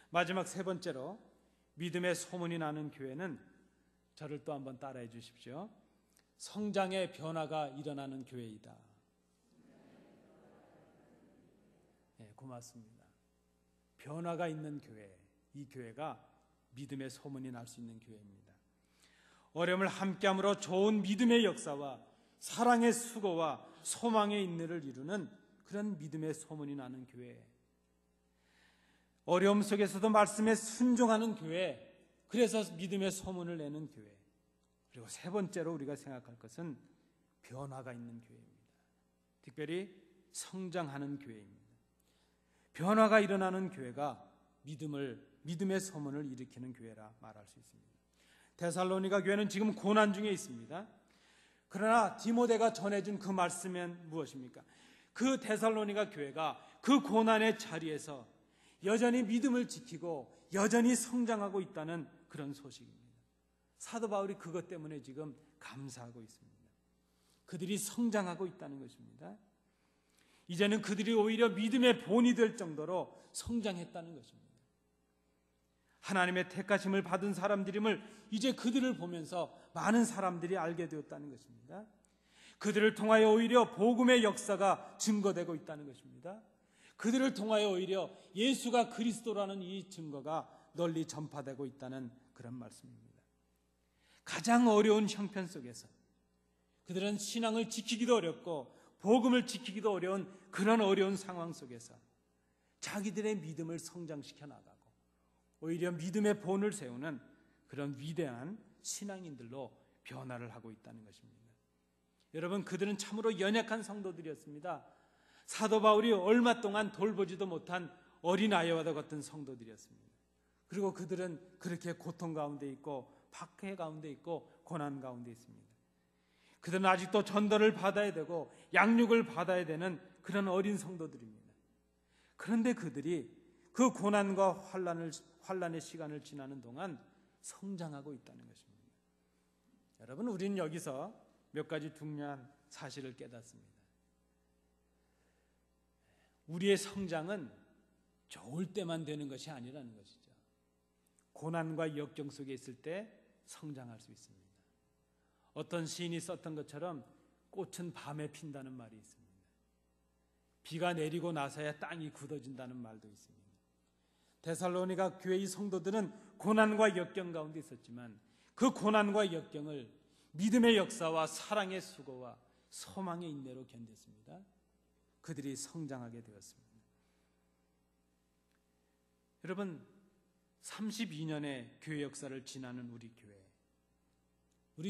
[SPEAKER 2] 마지막 세 번째로 믿음의 소문이 나는 교회는, 저를 또 한번 따라해 주십시오. 성장의 변화가 일어나는 교회이다. 네, 고맙습니다. 변화가 있는 교회, 이 교회가 믿음의 소문이 날 수 있는 교회입니다. 어려움을 함께함으로 좋은 믿음의 역사와 사랑의 수고와 소망의 인내를 이루는 그런 믿음의 소문이 나는 교회, 어려움 속에서도 말씀에 순종하는 교회, 그래서 믿음의 소문을 내는 교회. 그리고 세 번째로 우리가 생각할 것은 변화가 있는 교회입니다. 특별히 성장하는 교회입니다. 변화가 일어나는 교회가 믿음의 소문을 일으키는 교회라 말할 수 있습니다. 데살로니가 교회는 지금 고난 중에 있습니다. 그러나 디모데가 전해준 그 말씀은 무엇입니까? 그 데살로니가 교회가 그 고난의 자리에서 여전히 믿음을 지키고 여전히 성장하고 있다는 그런 소식입니다. 사도 바울이 그것 때문에 지금 감사하고 있습니다. 그들이 성장하고 있다는 것입니다. 이제는 그들이 오히려 믿음의 본이 될 정도로 성장했다는 것입니다. 하나님의 택하심을 받은 사람들임을 이제 그들을 보면서 많은 사람들이 알게 되었다는 것입니다. 그들을 통하여 오히려 복음의 역사가 증거되고 있다는 것입니다. 그들을 통하여 오히려 예수가 그리스도라는 이 증거가 널리 전파되고 있다는 그런 말씀입니다. 가장 어려운 형편 속에서 그들은 신앙을 지키기도 어렵고 복음을 지키기도 어려운 그런 어려운 상황 속에서 자기들의 믿음을 성장시켜 나가고 오히려 믿음의 본을 세우는 그런 위대한 신앙인들로 변화를 하고 있다는 것입니다. 여러분, 그들은 참으로 연약한 성도들이었습니다. 사도 바울이 얼마 동안 돌보지도 못한 어린아이와 같은 성도들이었습니다. 그리고 그들은 그렇게 고통 가운데 있고 박해 가운데 있고 고난 가운데 있습니다. 그들은 아직도 전도를 받아야 되고 양육을 받아야 되는 그런 어린 성도들입니다. 그런데 그들이 그 고난과 환난의 시간을 지나는 동안 성장하고 있다는 것입니다. 여러분, 우리는 여기서 몇 가지 중요한 사실을 깨닫습니다. 우리의 성장은 좋을 때만 되는 것이 아니라는 것이죠. 고난과 역경 속에 있을 때 성장할 수 있습니다. 어떤 시인이 썼던 것처럼 꽃은 밤에 핀다는 말이 있습니다. 비가 내리고 나서야 땅이 굳어진다는 말도 있습니다. 데살로니가 교회의 성도들은 고난과 역경 가운데 있었지만 그 고난과 역경을 믿음의 역사와 사랑의 수고와 소망의 인내로 견뎠습니다. 그들이 성장하게 되었습니다. 여러분, 32년의 교회 역사를 지나는 우리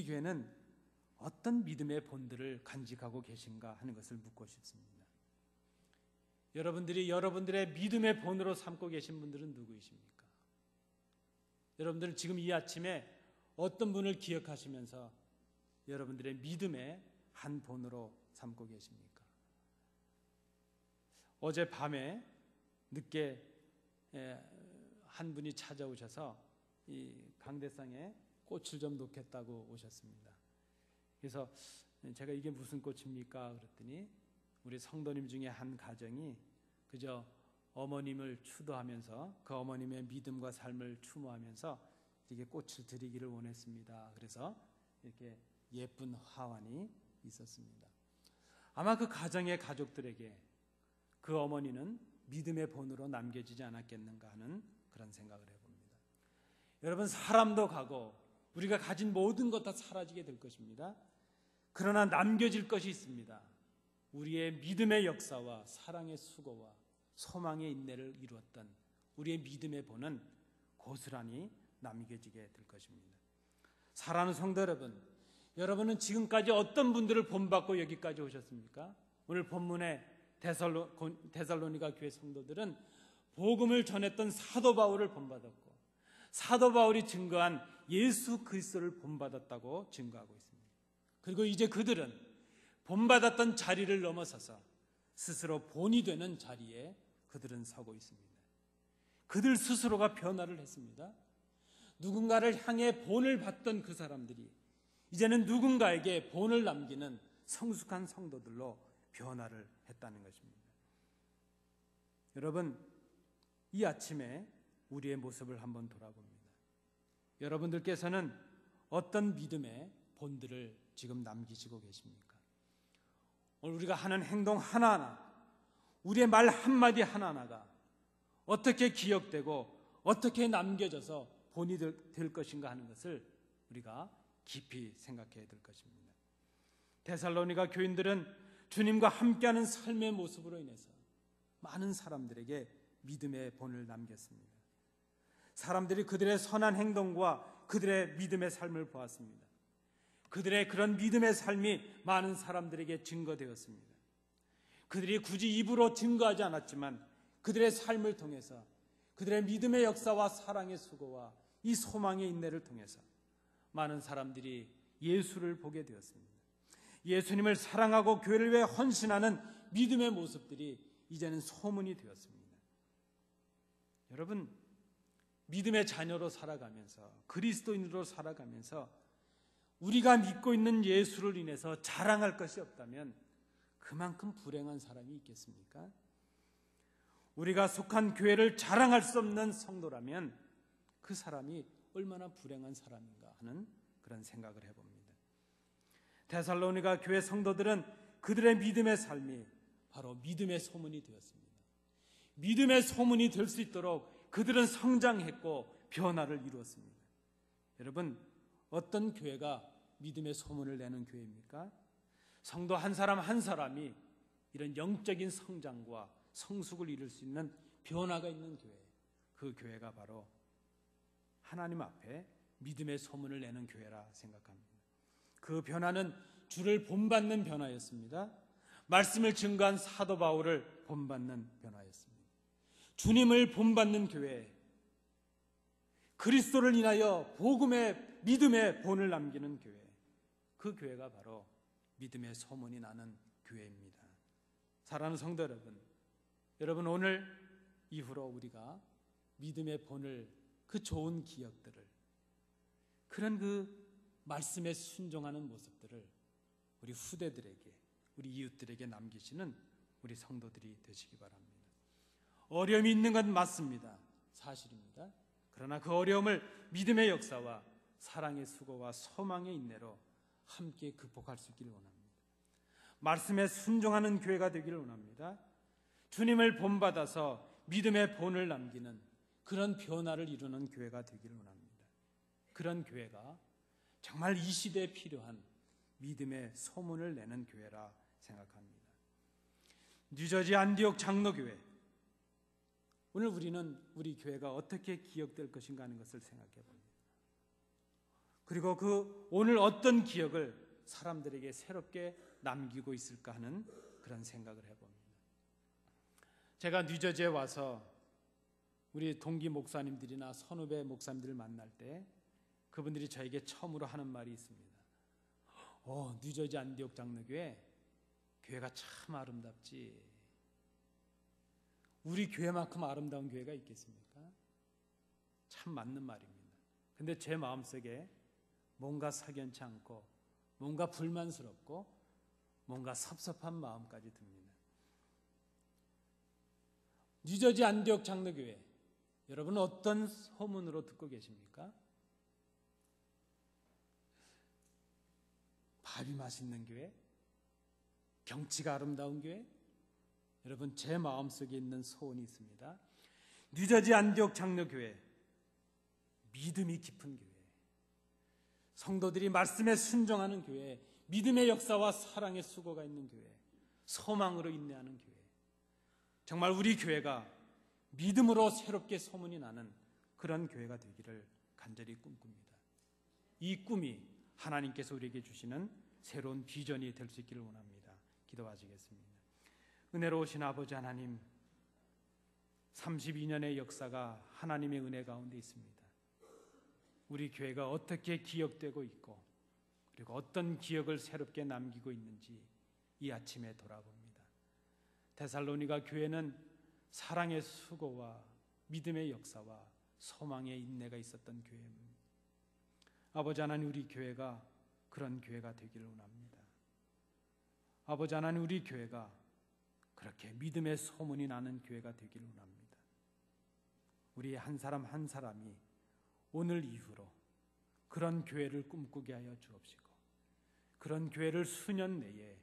[SPEAKER 2] 교회는 어떤 믿음의 본들을 간직하고 계신가 하는 것을 묻고 싶습니다. 여러분들의 믿음의 본으로 삼고 계신 분들은 누구이십니까? 여러분들은 지금 이 아침에 어떤 분을 기억하시면서 여러분들의 믿음의 한 본으로 삼고 계십니까? 어제 밤에 늦게 한 분이 찾아오셔서 이 강대상에 꽃을 좀 놓겠다고 오셨습니다. 그래서 제가 이게 무슨 꽃입니까? 그랬더니 우리 성도님 중에 한 가정이 그저 어머님을 추도하면서 그 어머님의 믿음과 삶을 추모하면서 이게 꽃을 드리기를 원했습니다. 그래서 이렇게 예쁜 화환이 있었습니다. 아마 그 가정의 가족들에게 그 어머니는 믿음의 본으로 남겨지지 않았겠는가 하는 그런 생각을 해봅니다. 여러분, 사람도 가고 우리가 가진 모든 것 다 사라지게 될 것입니다. 그러나 남겨질 것이 있습니다. 우리의 믿음의 역사와 사랑의 수고와 소망의 인내를 이루었던 우리의 믿음의 본은 고스란히 남겨지게 될 것입니다. 사랑하는 성도 여러분, 여러분은 지금까지 어떤 분들을 본받고 여기까지 오셨습니까? 오늘 본문의 데살로니가 교회 성도들은 복음을 전했던 사도 바울을 본받았고 사도 바울이 증거한 예수 그리스도를 본받았다고 증거하고 있습니다. 그리고 이제 그들은 본받았던 자리를 넘어서서 스스로 본이 되는 자리에 그들은 서고 있습니다. 그들 스스로가 변화를 했습니다. 누군가를 향해 본을 받던 그 사람들이 이제는 누군가에게 본을 남기는 성숙한 성도들로 변화를 했다는 것입니다. 여러분, 이 아침에 우리의 모습을 한번 돌아봅니다. 여러분들께서는 어떤 믿음의 본들을 지금 남기시고 계십니까? 오늘 우리가 하는 행동 하나하나, 우리의 말 한마디 하나하나가 어떻게 기억되고 어떻게 남겨져서 본이 될 것인가 하는 것을 우리가 깊이 생각해야 될 것입니다. 데살로니가 교인들은 주님과 함께하는 삶의 모습으로 인해서 많은 사람들에게 믿음의 본을 남겼습니다. 사람들이 그들의 선한 행동과 그들의 믿음의 삶을 보았습니다. 그들의 그런 믿음의 삶이 많은 사람들에게 증거되었습니다. 그들이 굳이 입으로 증거하지 않았지만 그들의 삶을 통해서 그들의 믿음의 역사와 사랑의 수고와 이 소망의 인내를 통해서 많은 사람들이 예수를 보게 되었습니다. 예수님을 사랑하고 교회를 위해 헌신하는 믿음의 모습들이 이제는 소문이 되었습니다. 여러분, 믿음의 자녀로 살아가면서 그리스도인으로 살아가면서 우리가 믿고 있는 예수를 인해서 자랑할 것이 없다면 그만큼 불행한 사람이 있겠습니까? 우리가 속한 교회를 자랑할 수 없는 성도라면 그 사람이 얼마나 불행한 사람인가 하는 그런 생각을 해봅니다. 데살로니가 교회 성도들은 그들의 믿음의 삶이 바로 믿음의 소문이 되었습니다. 믿음의 소문이 될 수 있도록 그들은 성장했고 변화를 이루었습니다. 여러분, 어떤 교회가 믿음의 소문을 내는 교회입니까? 성도 한 사람 한 사람이 이런 영적인 성장과 성숙을 이룰 수 있는 변화가 있는 교회, 그 교회가 바로 하나님 앞에 믿음의 소문을 내는 교회라 생각합니다. 그 변화는 주를 본받는 변화였습니다. 말씀을 증거한 사도 바울을 본받는 변화였습니다. 주님을 본받는 교회, 그리스도를 인하여 복음의 믿음의 본을 남기는 교회, 그 교회가 바로 믿음의 소문이 나는 교회입니다. 사랑하는 성도 여러분, 오늘 이후로 우리가 믿음의 본을, 그 좋은 기억들을, 그런 그 말씀에 순종하는 모습들을 우리 후대들에게, 우리 이웃들에게 남기시는 우리 성도들이 되시기 바랍니다. 어려움이 있는 건 맞습니다. 사실입니다. 그러나 그 어려움을 믿음의 역사와 사랑의 수고와 소망의 인내로 함께 극복할 수 있기를 원합니다. 말씀에 순종하는 교회가 되기를 원합니다. 주님을 본받아서 믿음의 본을 남기는 그런 변화를 이루는 교회가 되기를 원합니다. 그런 교회가 정말 이 시대에 필요한 믿음의 소문을 내는 교회라 생각합니다. 뉴저지 안디옥 장로교회, 오늘 우리는 우리 교회가 어떻게 기억될 것인가 하는 것을 생각해 봅니다. 그리고 그 오늘 어떤 기억을 사람들에게 새롭게 남기고 있을까 하는 그런 생각을 해봅니다. 제가 뉴저지에 와서 우리 동기 목사님들이나 선후배 목사님들을 만날 때 그분들이 저에게 처음으로 하는 말이 있습니다. 뉴저지 안디옥 장로교회, 교회가 참 아름답지. 우리 교회만큼 아름다운 교회가 있겠습니까? 참 맞는 말입니다. 근데 제 마음속에 뭔가 석연치 않고 뭔가 불만스럽고 뭔가 섭섭한 마음까지 듭니다. 뉴저지 안디옥 장로교회, 여러분 어떤 소문으로 듣고 계십니까? 밥이 맛있는 교회? 경치가 아름다운 교회? 여러분, 제 마음속에 있는 소원이 있습니다. 뉴저지 안디옥 장로교회, 믿음이 깊은 교회, 성도들이 말씀에 순종하는 교회, 믿음의 역사와 사랑의 수고가 있는 교회, 소망으로 인내하는 교회, 정말 우리 교회가 믿음으로 새롭게 소문이 나는 그런 교회가 되기를 간절히 꿈꿉니다. 이 꿈이 하나님께서 우리에게 주시는 새로운 비전이 될 수 있기를 원합니다. 기도하시겠습니다. 은혜로우신 아버지 하나님, 32년의 역사가 하나님의 은혜 가운데 있습니다. 우리 교회가 어떻게 기억되고 있고 그리고 어떤 기억을 새롭게 남기고 있는지 이 아침에 돌아봅니다. 데살로니가 교회는 사랑의 수고와 믿음의 역사와 소망의 인내가 있었던 교회입니다. 아버지 하나님, 우리 교회가 그런 교회가 되기를 원합니다. 아버지 하나님, 우리 교회가 그렇게 믿음의 소문이 나는 교회가 되기를 원합니다. 우리 한 사람 한 사람이 오늘 이후로 그런 교회를 꿈꾸게 하여 주옵시고 그런 교회를 수년 내에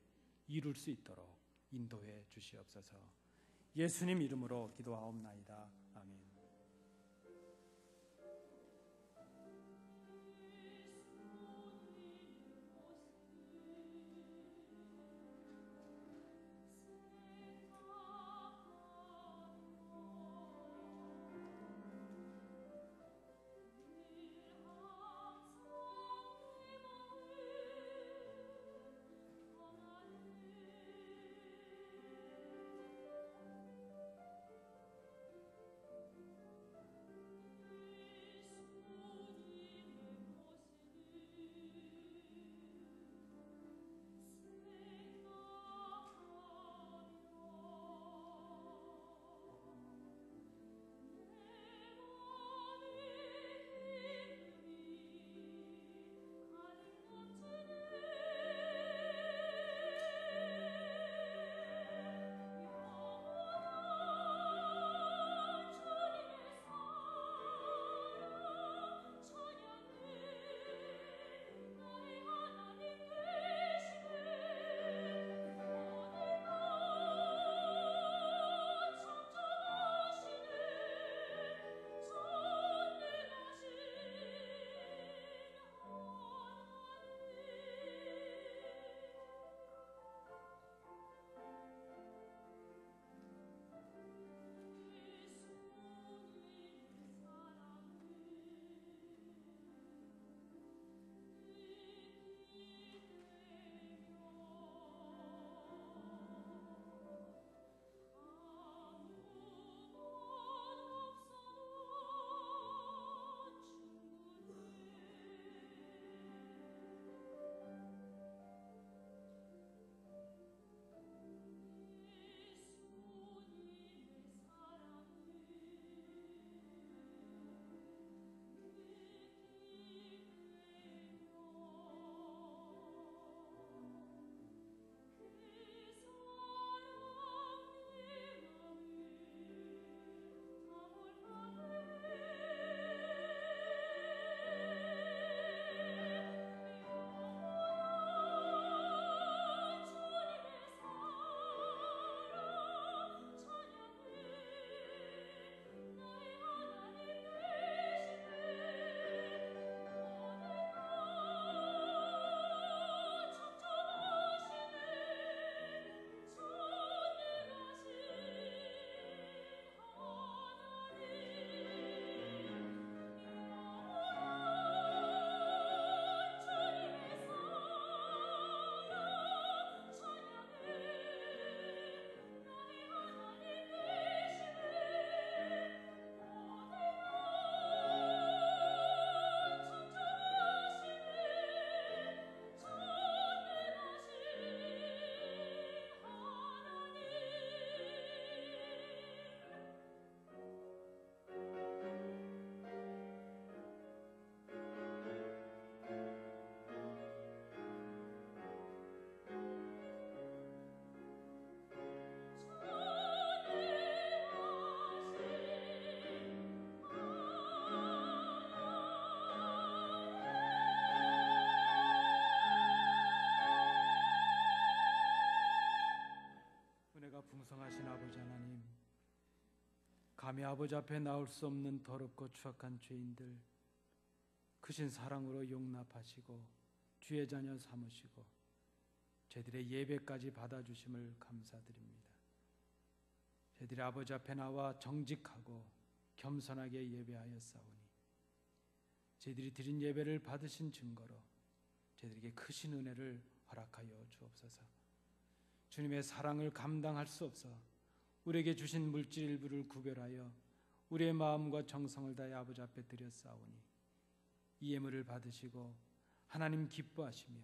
[SPEAKER 2] 이룰 수 있도록 인도해 주시옵소서. 예수님 이름으로 기도하옵나이다. 아멘. 감히 아버지 앞에 나올 수 없는 더럽고 추악한 죄인들 크신 사랑으로 용납하시고 주의 자녀 삼으시고 저희들의 예배까지 받아주심을 감사드립니다. 저희들이 아버지 앞에 나와 정직하고 겸손하게 예배하였사오니 저희들이 드린 예배를 받으신 증거로 저희들에게 크신 은혜를 허락하여 주옵소서. 주님의 사랑을 감당할 수 없어 우리에게 주신 물질 일부를 구별하여 우리의 마음과 정성을 다해 아버지 앞에 드렸사오니 이 예물을 받으시고 하나님 기뻐하시며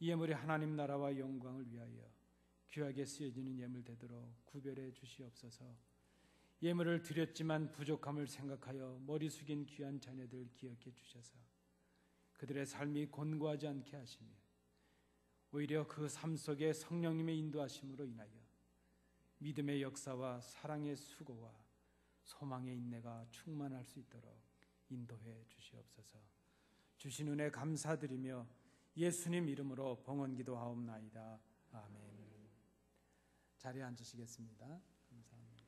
[SPEAKER 2] 이 예물이 하나님 나라와 영광을 위하여 귀하게 쓰여지는 예물 되도록 구별해 주시옵소서. 예물을 드렸지만 부족함을 생각하여 머리 숙인 귀한 자녀들 기억해 주셔서 그들의 삶이 곤고하지 않게 하시며 오히려 그 삶 속에 성령님의 인도하심으로 인하여 믿음의 역사와 사랑의 수고와 소망의 인내가 충만할 수 있도록 인도해 주시옵소서. 주신 은혜 감사드리며 예수님 이름으로 봉헌기도하옵나이다. 아멘. 자리에 앉으시겠습니다. 감사합니다.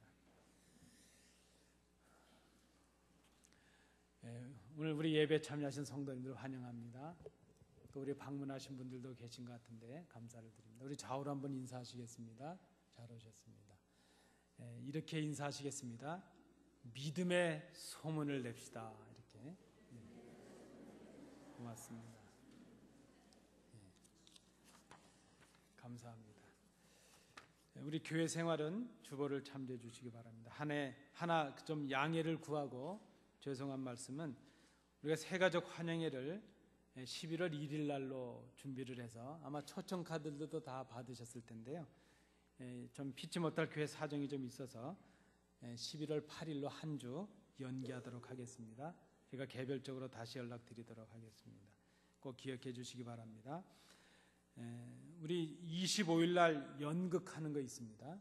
[SPEAKER 2] 오늘 우리 예배 참여하신 성도님들 환영합니다. 또 우리 방문하신 분들도 계신 것 같은데 감사를 드립니다. 우리 좌우로 한번 인사하시겠습니다. 잘 오셨습니다. 이렇게 인사하시겠습니다. 믿음의 소문을 냅시다. 이렇게. 고맙습니다. 감사합니다. 우리 교회 생활은 주보를 참조해 주시기 바랍니다. 한 해 하나 좀 양해를 구하고 죄송한 말씀은 우리가 새가족 환영회를 11월 1일 날로 준비를 해서 아마 초청 카드들도 다 받으셨을 텐데요. 좀 피치 못할 교회 사정이 좀 있어서 11월 8일로 한 주 연기하도록 하겠습니다. 제가 개별적으로 다시 연락드리도록 하겠습니다. 꼭 기억해 주시기 바랍니다. 우리 25일 날 연극하는 거 있습니다.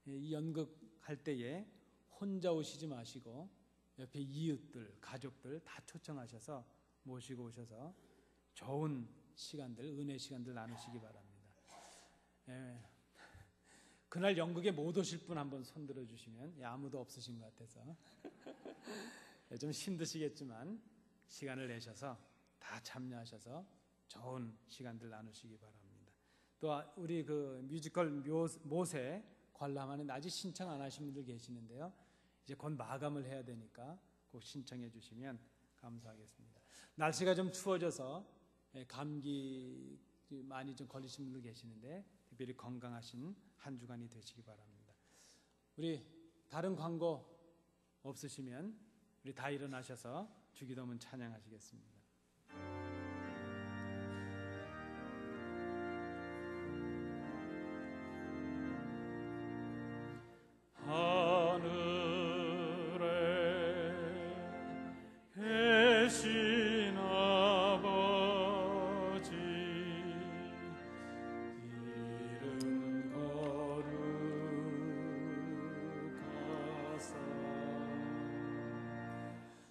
[SPEAKER 2] 이 연극할 때에 혼자 오시지 마시고 옆에 이웃들, 가족들 다 초청하셔서 모시고 오셔서 좋은 시간들, 은혜 시간들 나누시기 바랍니다. 그날 연극에 못 오실 분 한번 손들어 주시면 아무도 없으신 것 같아서 좀 힘드시겠지만 시간을 내셔서 다 참여하셔서 좋은 시간들 나누시기 바랍니다. 또 우리 그 뮤지컬 모세 관람하는 아직 신청 안 하신 분들 계시는데요. 이제 곧 마감을 해야 되니까 꼭 신청해 주시면 감사하겠습니다. 날씨가 좀 추워져서 감기 많이 좀 걸리신 분들 계시는데 특별히 건강하신 한 주간이 되시기 바랍니다. 우리 다른 광고 없으시면 우리 다 일어나셔서 주기도문 찬양하시겠습니다.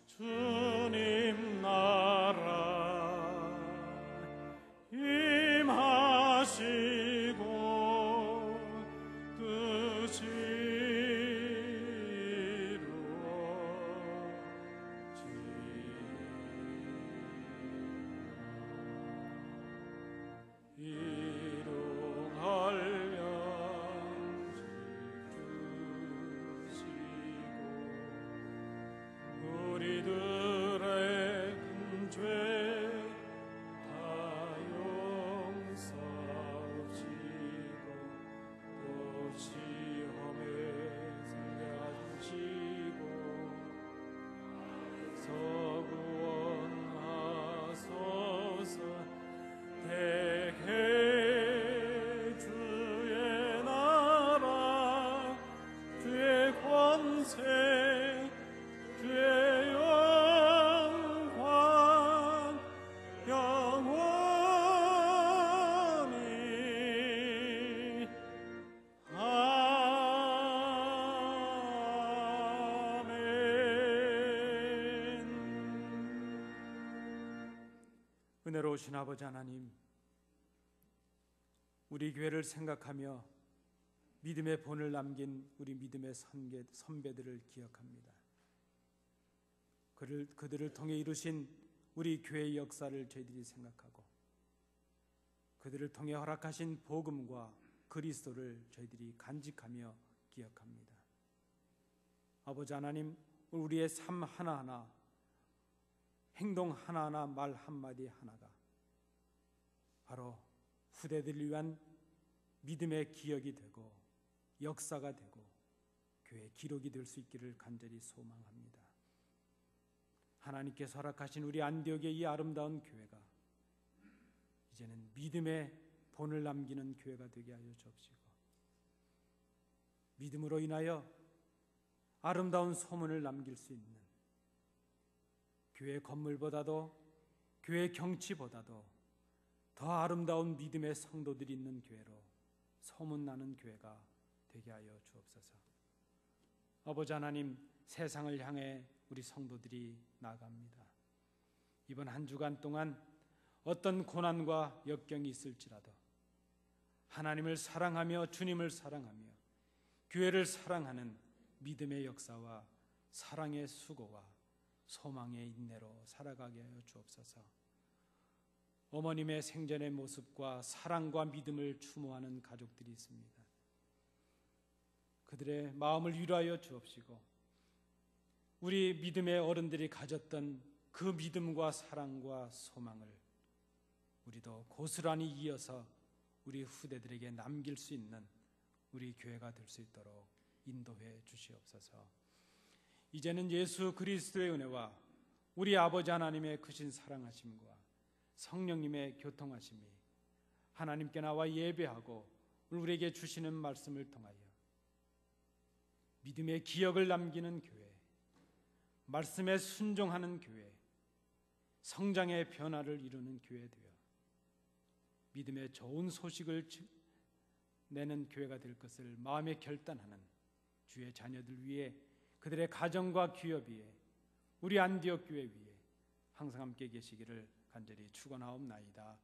[SPEAKER 1] 주님 나라 임하시고 뜻이 이루어지리라. 우리들의 큰 죄 다 용서하시고 또 시험에 들게 하시고 서구원하소서. 대개 주의 나라 주의 권세 주의 영광 영원히 아멘.
[SPEAKER 2] 은혜로우신 아버지 하나님, 우리 교회를 생각하며 믿음의 본을 남긴 우리 믿음의 선배들을 기억합니다. 그들을 통해 이루신 우리 교회의 역사를 저희들이 생각하고 그들을 통해 허락하신 복음과 그리스도를 저희들이 간직하며 기억합니다. 아버지 하나님, 우리의 삶 하나하나, 행동 하나하나, 말 한마디 하나가 바로 후대들을 위한 믿음의 기억이 되고 역사가 되고 교회의 기록이 될 수 있기를 간절히 소망합니다. 하나님께서 허락하신 우리 안디옥의 이 아름다운 교회가 이제는 믿음의 본을 남기는 교회가 되게 하여 주옵시고 믿음으로 인하여 아름다운 소문을 남길 수 있는 교회 건물보다도 교회 경치보다도 더 아름다운 믿음의 성도들이 있는 교회로 소문나는 교회가 되게 하여 주옵소서. 아버지 하나님, 세상을 향해 우리 성도들이 나아갑니다. 이번 한 주간 동안 어떤 고난과 역경이 있을지라도 하나님을 사랑하며 주님을 사랑하며 교회를 사랑하는 믿음의 역사와 사랑의 수고와 소망의 인내로 살아가게 하여 주옵소서. 어머님의 생전의 모습과 사랑과 믿음을 추모하는 가족들이 있습니다. 그들의 마음을 위로하여 주옵시고 우리 믿음의 어른들이 가졌던 그 믿음과 사랑과 소망을 우리도 고스란히 이어서 우리 후대들에게 남길 수 있는 우리 교회가 될 수 있도록 인도해 주시옵소서. 이제는 예수 그리스도의 은혜와 우리 아버지 하나님의 크신 사랑하심과 성령님의 교통하심이 하나님께 나와 예배하고 우리에게 주시는 말씀을 통하여 믿음의 기억을 남기는 교회, 말씀에 순종하는 교회, 성장의 변화를 이루는 교회 되어 믿음의 좋은 소식을 내는 교회가 될 것을 마음에 결단하는 주의 자녀들 위해, 그들의 가정과 기업 위에, 우리 안디옥 교회 위에 항상 함께 계시기를 간절히 축원하옵나이다.